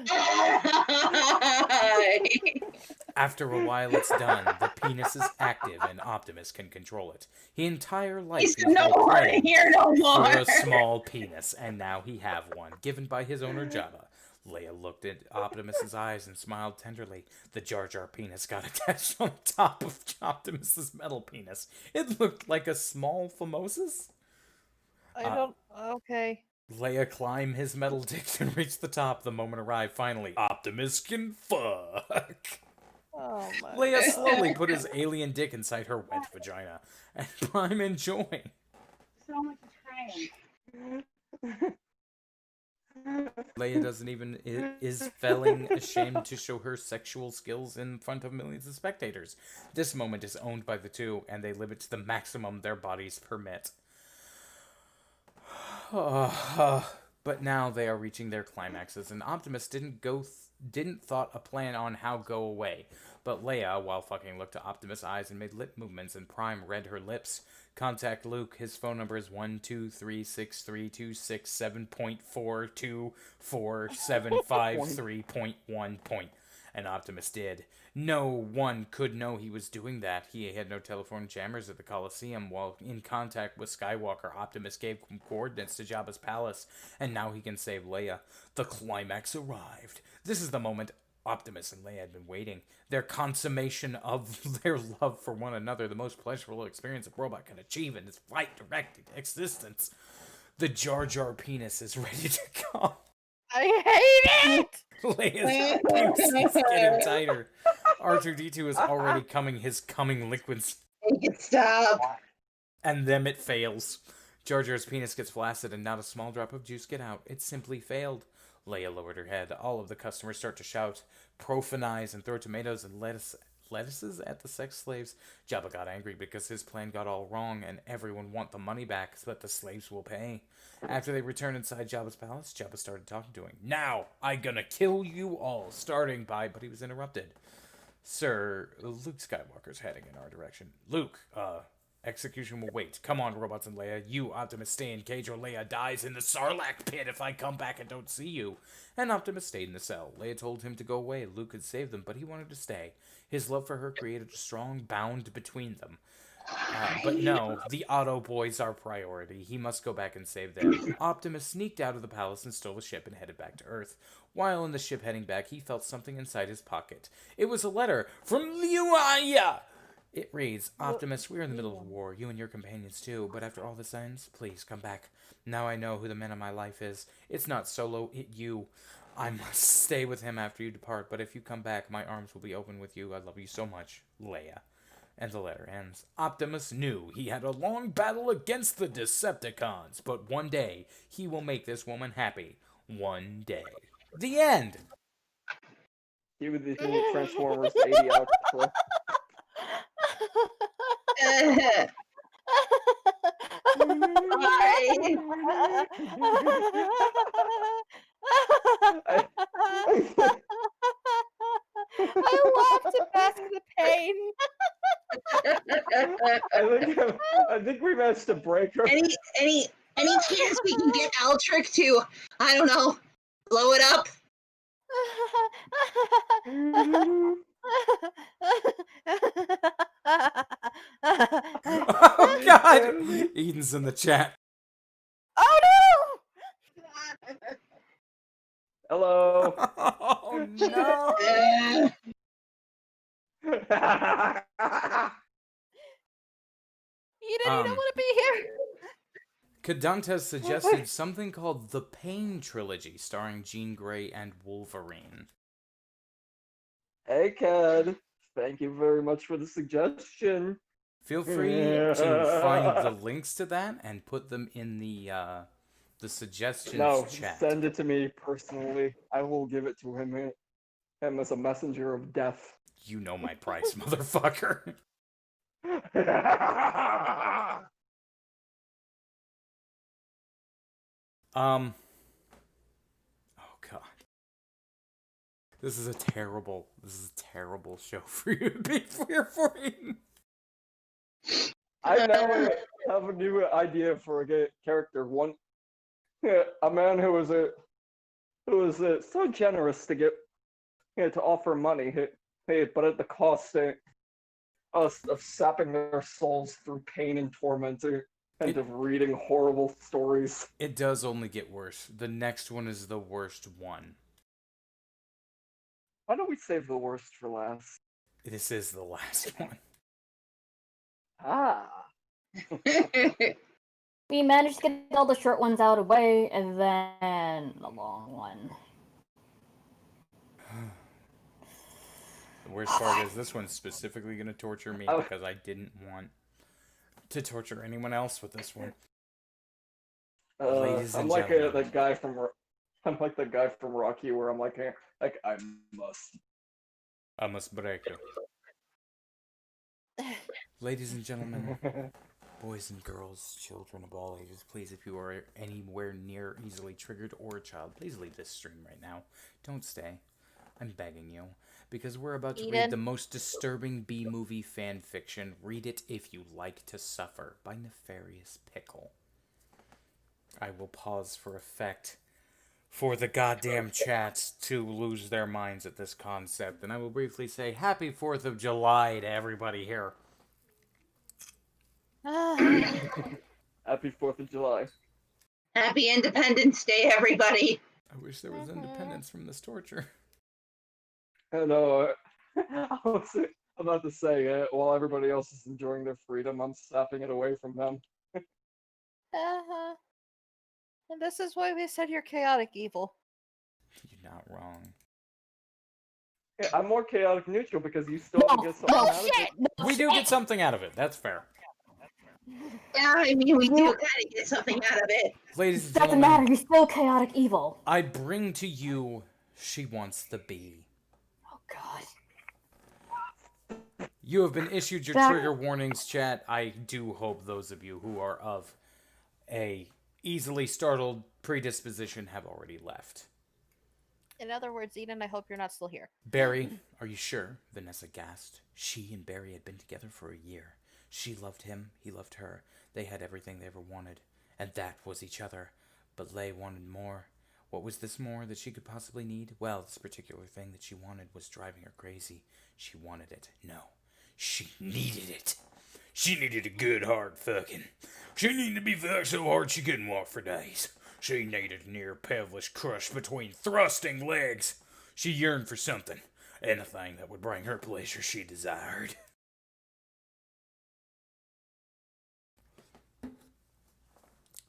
After a while it's done, the penis is active and Optimus can control it. His entire life He's he's no been more praying here no more. for a small penis, and now he have one, given by his owner Jabba. Leia looked at Optimus's eyes and smiled tenderly. The Jar Jar penis got attached on top of Optimus's metal penis. It looked like a small phimosis. I don't. Okay. Leia climbed his metal dick and reached the top. The moment arrived. Finally, Optimus can fuck. Oh my. Leia slowly put his alien dick inside her wet vagina, and Prime enjoying. So much train. Leia doesn't even is feeling ashamed to show her sexual skills in front of millions of spectators. This moment is owned by the two, and they live it to the maximum their bodies permit. But now they are reaching their climaxes, and Optimus didn't thought a plan on how go away. But Leia, while fucking, looked to Optimus' eyes and made lip movements, and Prime read her lips. Contact Luke. His phone number is 1236326.7.42475.3.1. And Optimus did. No one could know he was doing that. He had no telephone jammers at the Colosseum. While in contact with Skywalker, Optimus gave him coordinates to Jabba's palace, and now he can save Leia. The climax arrived. This is the moment Optimus and Leia had been waiting. Their consummation of their love for one another, the most pleasurable experience a robot can achieve in its flight-directed existence. The Jar Jar penis is ready to come. I hate it. Leia's penis is getting tighter. R2-D2 is already coming his coming liquids. Make it stop. And then it fails. Jar Jar's penis gets flaccid and not a small drop of juice get out. It simply failed. Leia lowered her head. All of the customers start to shout, profanize, and throw tomatoes and lettuces at the sex slaves. Jabba got angry because his plan got all wrong, and everyone want the money back so that the slaves will pay. After they returned inside Jabba's palace, Jabba started talking to him. Now, I gonna kill you all, starting by... But he was interrupted. Sir, Luke Skywalker's heading in our direction. Luke, execution will wait. Come on, robots and Leia. You, Optimus, stay in cage or Leia dies in the Sarlacc pit if I come back and don't see you. And Optimus stayed in the cell. Leia told him to go away. Luke could save them, but he wanted to stay. His love for her created a strong bond between them. But no, the Auto Boys are priority. He must go back and save them. Optimus sneaked out of the palace and stole a ship and headed back to Earth. While in the ship heading back, he felt something inside his pocket. It was a letter from Liuaya! It reads, Optimus, we're in the middle of a war, you and your companions too, but after all this ends, please come back. Now I know who the man of my life is. It's not Solo, it's you. I must stay with him after you depart, but if you come back, my arms will be open with you. I love you so much, Leia. And the letter ends. Optimus knew he had a long battle against the Decepticons, but one day he will make this woman happy. One day. The end! He would the Transformers 80 outro. I laughed to mask the pain. I think we managed to break her. Any chance we can get Altric to, I don't know, blow it up? Oh god! Eden's in the chat. Oh no! Hello. Oh no! You don't want to be here. Kadant suggested something called the Pain Trilogy, starring Jean Grey and Wolverine. Hey, Cad. Thank you very much for the suggestion. Feel free to find the links to that and put them in the suggestions chat. Send it to me personally. I will give it to him as a messenger of death. You know my price, motherfucker. Oh god. This is a terrible show for you to be referring. I now have a new idea for a character. One, a man who was so generous to to offer money, but at the cost of sapping their souls through pain and torment and of reading horrible stories. It does only get worse. The next one is the worst one. Why don't we save the worst for last? This is the last one. Ah. We managed to get all the short ones out of the way, and then the long one. The worst part is this one's specifically going to torture me because I didn't want to torture anyone else with this one. Ladies I'm and like gentlemen. I'm like the guy from Rocky, where I'm like I must break you. Ladies and gentlemen, boys and girls, children of all ages, please, if you are anywhere near easily triggered or a child, please leave this stream right now. Don't stay. I'm begging you. Because we're about to read the most disturbing B-movie fan fiction, Read It If You Like to Suffer, by Nefarious Pickle. I will pause for effect for the goddamn chats to lose their minds at this concept, and I will briefly say Happy 4th of July to everybody here. Happy 4th of July. Happy Independence Day, everybody. I wish there was independence from this torture. I know. I was about to say, while everybody else is enjoying their freedom, I'm sapping it away from them. And this is why we said you're chaotic evil. You're not wrong. Yeah, I'm more chaotic neutral because you still get something out of it. We do get something out of it, that's fair. Yeah, I mean, we do kind of get something out of it. Ladies and Doesn't gentlemen, matter, you're still chaotic evil. I bring to you She Wants the Bee. Oh god. You have been issued your trigger warnings, chat. I do hope those of you who are of a easily startled predisposition have already left. In other words, Eden, I hope you're not still here. Barry, are you sure? Vanessa gasped. She and Barry had been together for a year. She loved him, he loved her. They had everything they ever wanted, and that was each other. But Leigh wanted more. What was this more that she could possibly need? Well, this particular thing that she wanted was driving her crazy. She wanted it. No. She needed it. She needed a good hard fucking. She needed to be fucked so hard she couldn't walk for days. She needed near pelvis crush between thrusting legs. She yearned for something. Anything that would bring her pleasure she desired.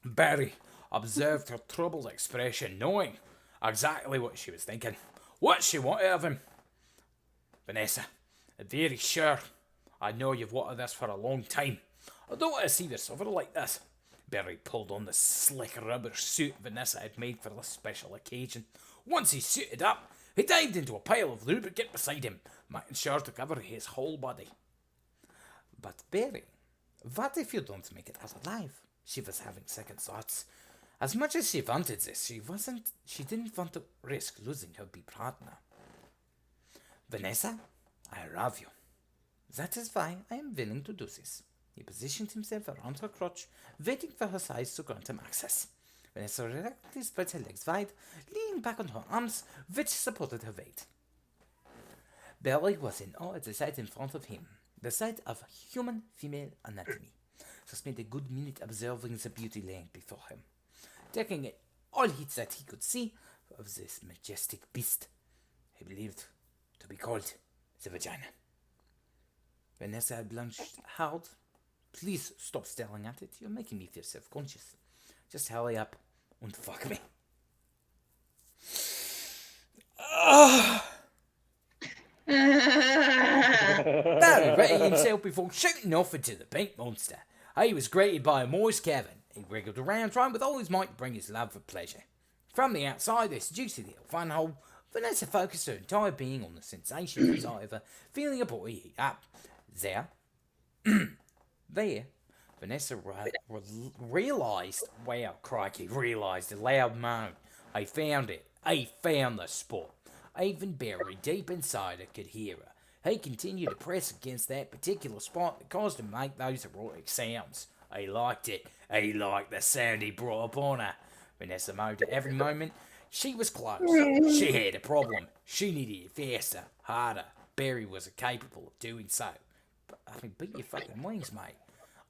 Barry observed her troubled expression, knowing exactly what she was thinking. What she wanted of him. Vanessa, I'm very sure I know you've wanted this for a long time. I don't want to see you suffer like this. Barry pulled on the slick rubber suit Vanessa had made for this special occasion. Once he suited up, he dived into a pile of lubricant beside him, making sure to cover his whole body. But Barry, what if you don't make it out alive? She was having second thoughts. As much as she wanted this, she didn't want to risk losing her bee partner. Vanessa, I love you. That is why I am willing to do this. He positioned himself around her crotch, waiting for her size to grant him access. Vanessa reluctantly spread her legs wide, leaning back on her arms, which supported her weight. Barry was in awe at the sight in front of him, the sight of human female anatomy. He spent a good minute observing the beauty laying before him, taking in all that he could see of this majestic beast he believed to be called the vagina. Vanessa had blanched hard. Please stop staring at it. You're making me feel self-conscious. Just hurry up and fuck me. Barry readied himself before shooting off into the pink monster. He was greeted by a moist Kevin. He wriggled around, trying with all his might to bring his love for pleasure. From the outside, this juicy little fun hole, Vanessa focused her entire being on the sensation of her, feeling a body heat up. There, There, Vanessa realised, wow, crikey, realised a loud moan. I found it. I found the spot. Even buried deep inside her could hear her. He continued to press against that particular spot that caused him to make those erotic sounds. He liked it. He liked the sound he brought upon her. Vanessa moaned at every moment. She was close. She had a problem. She needed it faster, harder. Barry was capable of doing so. But, beat your fucking wings, mate.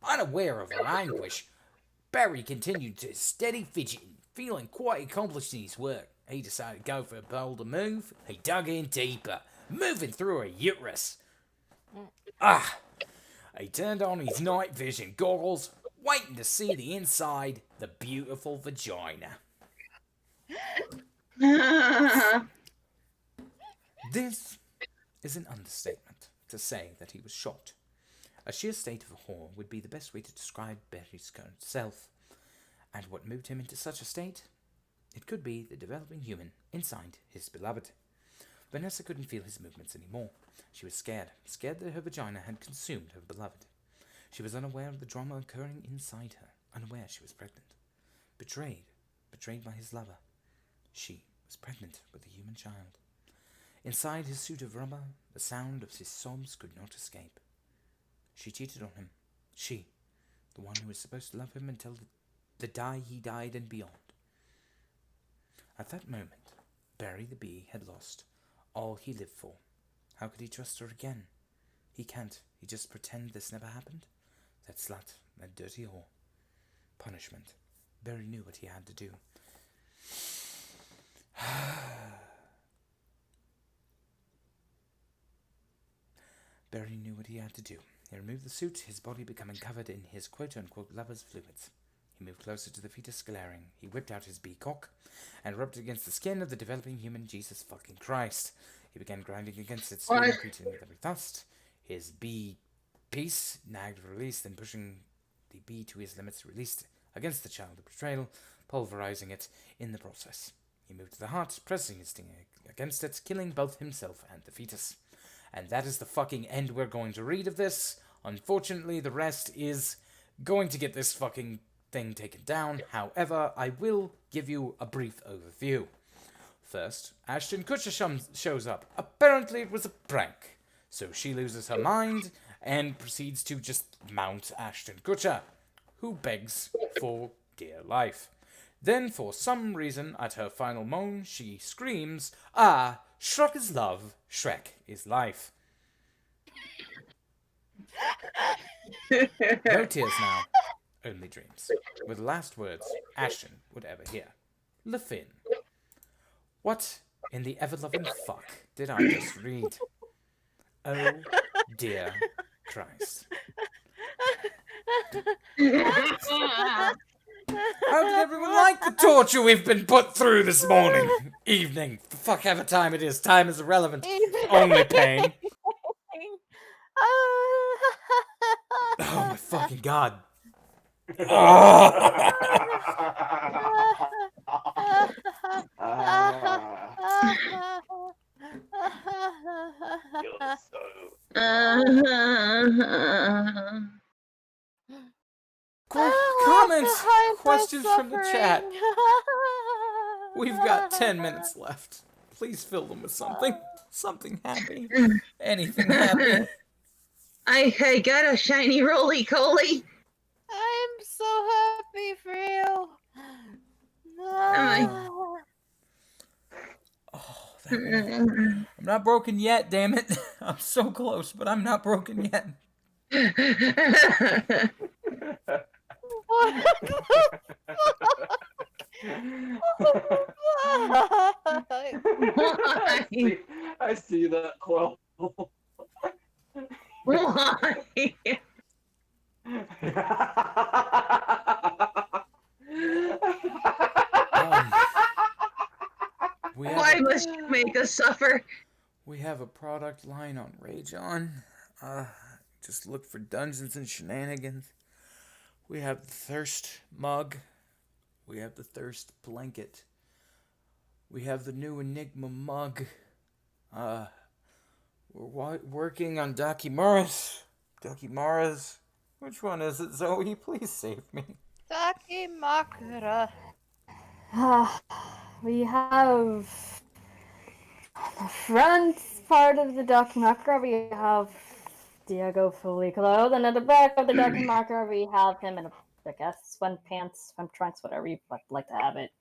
Unaware of her anguish, Barry continued to steady fidgeting, feeling quite accomplished in his work. He decided to go for a bolder move. He dug in deeper, moving through her uterus. He turned on his night vision goggles, waiting to see the inside, the beautiful vagina. This is an understatement to say that he was shocked. A sheer state of horror would be the best way to describe Barry's current self. And what moved him into such a state? It could be the developing human inside his beloved. Vanessa couldn't feel his movements anymore. She was scared that her vagina had consumed her beloved. She was unaware of the drama occurring inside her, unaware she was pregnant. Betrayed by his lover. She was pregnant with a human child. Inside his suit of rubber, the sound of his sobs could not escape. She cheated on him. She, the one who was supposed to love him until the day he died and beyond. At that moment, Barry the Bee had lost all he lived for. How could he trust her again? He can't. He just pretend this never happened. That slut, that dirty whore. Punishment. Barry knew what he had to do. Barry knew what he had to do. He removed the suit, his body becoming covered in his quote-unquote lover's fluids. He moved closer to the fetus, glaring. He whipped out his bee cock and rubbed it against the skin of the developing human Jesus fucking Christ. He began grinding against it, screaming, greeting with every thrust. His bee piece nagged for release, then pushing the bee to his limits, released against the child of betrayal, pulverizing it in the process. He moved to the heart, pressing his sting against it, killing both himself and the fetus. And that is the fucking end we're going to read of this. Unfortunately, the rest is going to get this fucking thing taken down. However, I will give you a brief overview. First, Ashton Kutcher shows up. Apparently it was a prank. So she loses her mind and proceeds to just mount Ashton Kutcher, who begs for dear life. Then, for some reason, at her final moan, she screams, "Ah, Shrek is love, Shrek is life." No tears now, only dreams. With the last words Ashton would ever hear. LaFin. What in the ever-loving fuck did I just read? Oh, dear Christ. How did everyone like the torture we've been put through this morning? Evening. Fuck ever time it is. Time is irrelevant. Only pain. Oh my fucking god. Comments, questions from the chat. We've got 10 minutes left. Please fill them with something. Something happy. Anything happy. I got a shiny roly-coly. I'm so happy for you. Oh, I'm not broken yet, damn it. I'm so close, but I'm not broken yet. What the fuck? I see that, Quill. Why? Why must you make us suffer? We have a product line on Rage On. Just look for Dungeons and Shenanigans. We have the Thirst Mug. We have the Thirst Blanket. We have the new Enigma Mug. We're working on Dakimura's Dakimaras? Which one is it, Zoe? Please save me. Dakimakura. We have the front part of the Dakimakura, we have Diego fully clothed, and at the back of the Dakimakura, we have him in, I guess, sweatpants, swim trunks, whatever you like to have it.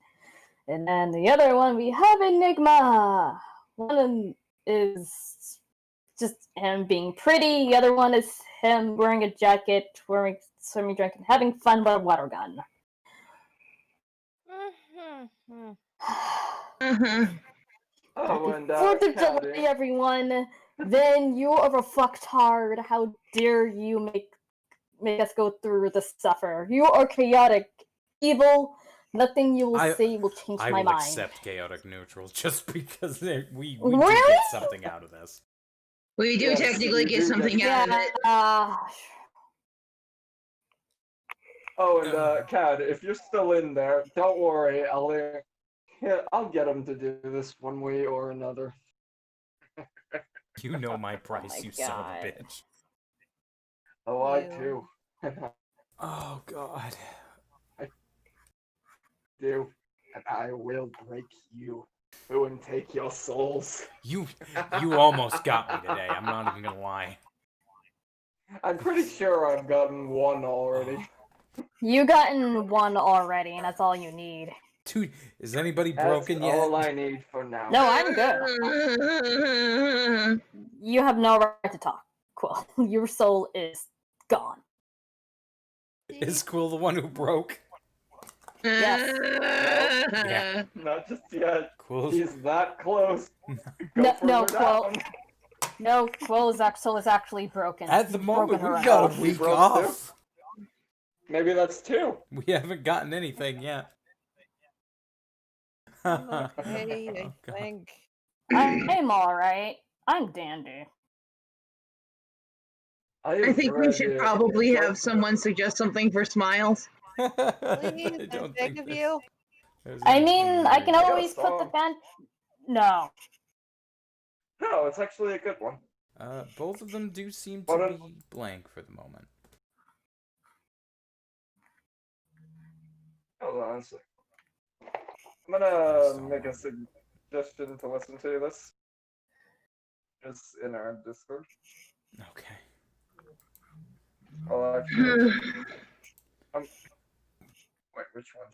And then the other one, we have Enigma. One is just him being pretty. The other one is him wearing a jacket, wearing swimming drink, and having fun with a water gun. Uh-huh. Oh, and Fourth of July, Caddy. everyone. Then you are a fucktard. How dare you make us go through the suffer? You are chaotic, evil. Nothing you will say will change I my will mind. accept chaotic neutral just because we do Really? get something out of this. We do Yes, technically you get do something get- out of it. Oh, and Cad, if you're still in there, don't worry. I'll get him to do this one way or another. You know my price, my you son of a God. bitch. Oh, I You. too. Oh, God. do, and I will break you and take your souls. You almost got me today, I'm not even gonna lie. I'm pretty sure I've gotten one already. You gotten one already, and that's all you need. Dude, is anybody That's broken yet? all I need for now. No, I'm good. You have no right to talk. Cool. Your soul is gone. Is Quill the one who broke? Yes. Yeah. Not just yet. Quill. He's that close. No, Go further Quill. down. No, Quill's soul is actually broken. At the You've moment, broken her we've got out. a She week broke off. Maybe that's two. We haven't gotten anything yet. I'm okay, Oh, I God. think. I'm alright. I'm dandy. I think we should probably have someone suggest something for Smiles. Please, I I don't beg think of there's- you. there's I anything mean, I can there. always put the band. No. No, it's actually a good one. Both of them do seem What to a- be blank for the moment. Hold on a sec. I'm gonna make a suggestion to listen to this. It's in our Discord. Okay. Oh, actually, wait, which one?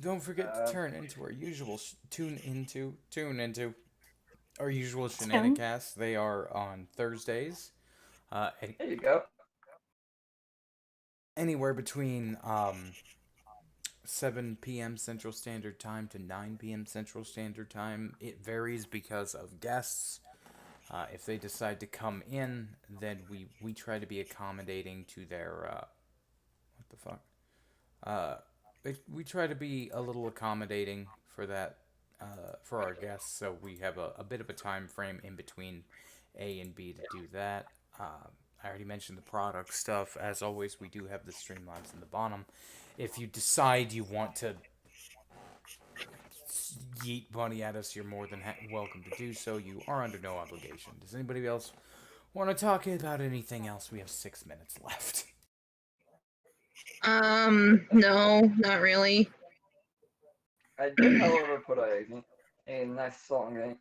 Don't forget to tune into our usual our usual Vinnanicast. They are on Thursdays. There you go. Anywhere between 7 p.m. Central Standard Time to 9 p.m. Central Standard Time. It varies because of guests. If they decide to come in, then we try to be accommodating to their what the fuck? We try to be a little accommodating for that for our guests, so we have a bit of a time frame in between A and B to do that. I already mentioned the product stuff. As always, we do have the Streamlabs in the bottom. If you decide you want to yeet money at us, you're more than welcome to do so. You are under no obligation. Does anybody else want to talk about anything else? We have 6 minutes left. No, not really. I did, however, put a nice song in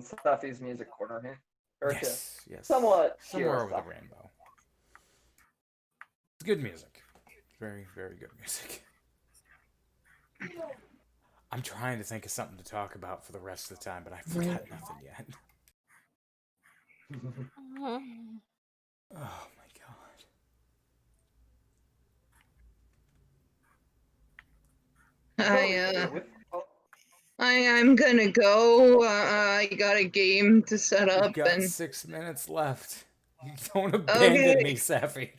Steffi's music corner here. Yes, yes. Somewhat Somewhere cheer over the stuff. rainbow. It's good music. Very, very good music. I'm trying to think of something to talk about for the rest of the time, but I forgot nothing yet. Oh my god. I'm gonna go. I got a game to set We've up, got and 6 minutes left. You don't abandon Okay. me, Safi.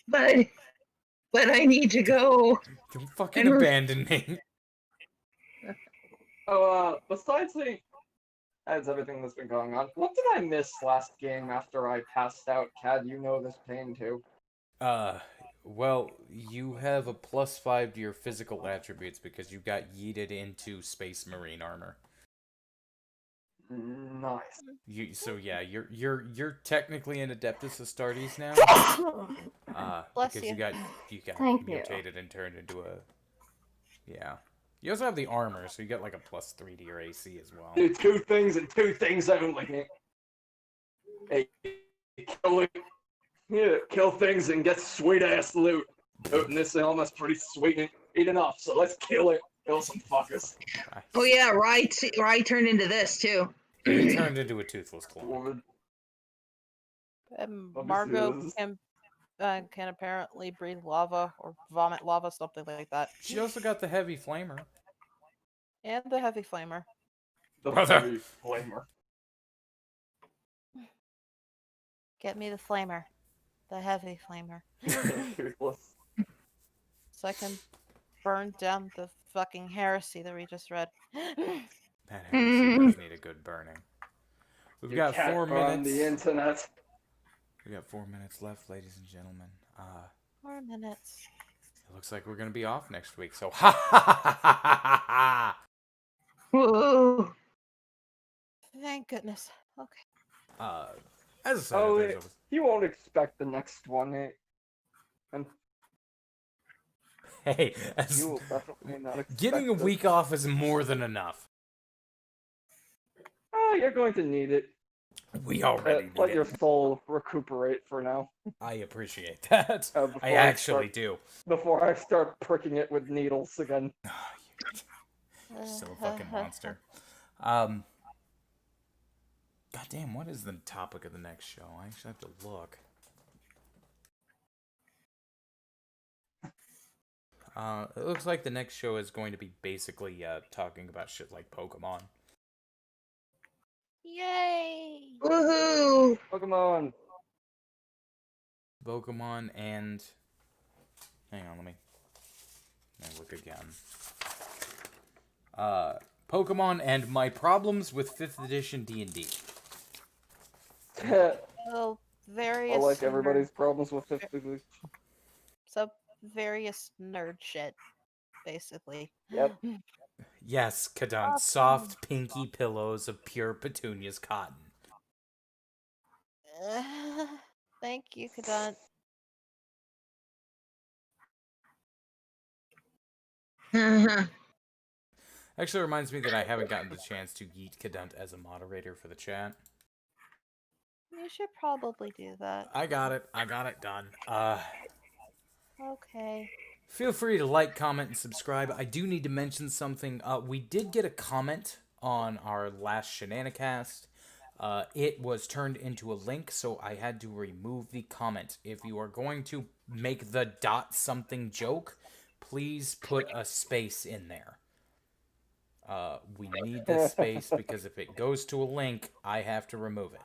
but I need to go. Don't fucking And- abandon me. Oh, besides everything that's been going on, what did I miss last game after I passed out? Cad, you know this pain too. Well, you have a +5 to your physical attributes because you got yeeted into Space Marine armor. Nice. You're technically an Adeptus Astartes now. Bless Because you. you got Thank you. mutated and turned into a You also have the armor, so you get like a +3 to your AC as well. Do two things and two things only. Hey, kill things and get sweet ass loot. Loot in this almost pretty sweet and eat enough, so let's kill it. Kill some fuckers. Oh yeah, Rye turned into this too. He turned into a toothless clone. Woman. And Obviously, Margot this is- can apparently breathe lava or vomit lava, something like that. She also got the heavy flamer. And the heavy flamer. The Brother. heavy flamer. Get me the flamer. The heavy flamer. Toothless. So I can burn down the fucking heresy that we just read. That heresy does need a good burning. We've got can't 4 burn minutes. the internet. We got 4 minutes left, ladies and gentlemen. 4 minutes. It looks like we're gonna be off next week. So ha ha ha ha ha ha. Whoa. Thank goodness. Okay. As I said, Oh, there's always- you won't expect the next one, and hey, as, you will definitely not expect getting a it. week off is more than enough. You're going to need it. We already Let need your it. soul recuperate for now. I appreciate that. Before I actually start, do. Before I start pricking it with needles again. You're still a fucking monster. Goddamn, what is the topic of the next show? I actually have to look. It looks like the next show is going to be basically talking about shit like Pokemon. Yay! Woohoo! Pokemon. Pokemon and... Hang on, let me look again. Pokemon and my problems with 5th edition D&D. So various. I like everybody's nerd- problems with 50. So various nerd shit, basically. Yep. Yes, Kadant, Awesome. soft pinky pillows of pure petunias cotton. Thank you, Kadant. Actually reminds me that I haven't gotten the chance to yeet Kadant as a moderator for the chat. You should probably do that. I got it done. Okay. Feel free to like, comment, and subscribe. I do need to mention something. We did get a comment on our last Vinnanicast. It was turned into a link, so I had to remove the comment. If you are going to make the dot something joke, please put a space in there. We need this space because if it goes to a link, I have to remove it.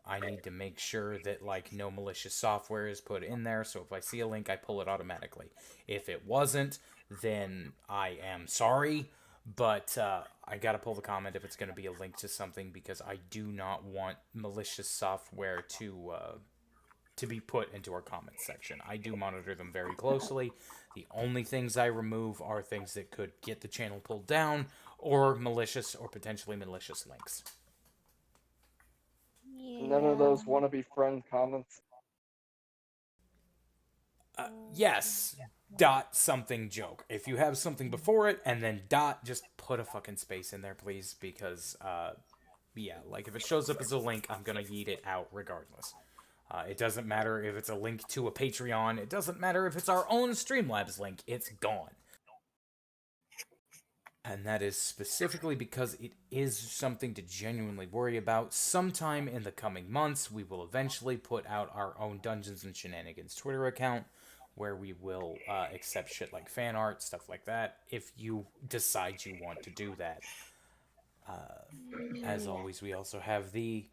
I need to make sure that, like, no malicious software is put in there, so if I see a link, I pull it automatically. If it wasn't, then I am sorry, but I gotta pull the comment if it's gonna be a link to something, because I do not want malicious software to be put into our comments section. I do monitor them very closely. The only things I remove are things that could get the channel pulled down, or malicious or potentially malicious links. None of those wannabe friend comments. Yes, dot something joke. If you have something before it and then dot, just put a fucking space in there, please, because, yeah, like, if it shows up as a link, I'm gonna yeet it out regardless. It doesn't matter if it's a link to a Patreon. It doesn't matter if it's our own Streamlabs link. It's gone. And that is specifically because it is something to genuinely worry about. Sometime in the coming months, we will eventually put out our own Dungeons and Shenanigans Twitter account, where we will accept shit like fan art, stuff like that, if you decide you want to do that. As always, we also have the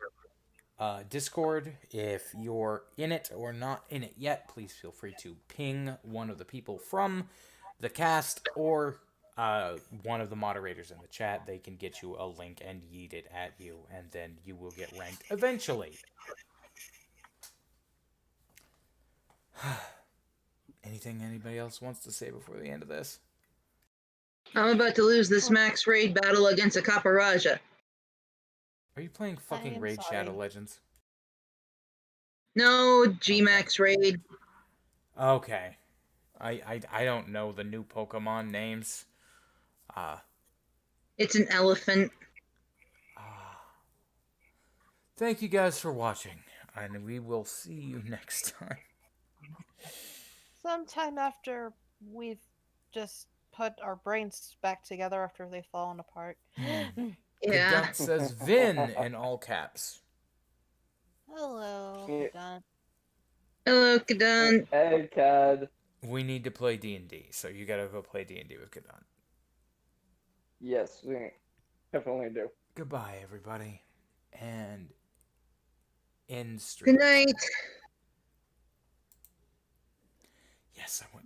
Discord. If you're in it or not in it yet, please feel free to ping one of the people from the cast or one of the moderators in the chat. They can get you a link and yeet it at you, and then you will get ranked eventually. Anything anybody else wants to say before the end of this? I'm about to lose this max raid battle against a Caparaja. Are you playing fucking am Raid sorry. Shadow Legends? No, Gmax raid. Okay. I don't know the new Pokemon names. It's an elephant. Thank you guys for watching, and we will see you next time. Sometime after we've just put our brains back together after they've fallen apart. Yeah. Gadunt says Vin in all caps. Hello, Yeah. Don. Hello, Kadun. Hey, Cad. We need to play D&D, so you gotta go play D&D with Gadunt. Yes, we definitely do. Goodbye, everybody, and end stream. Good night. Yes, I went.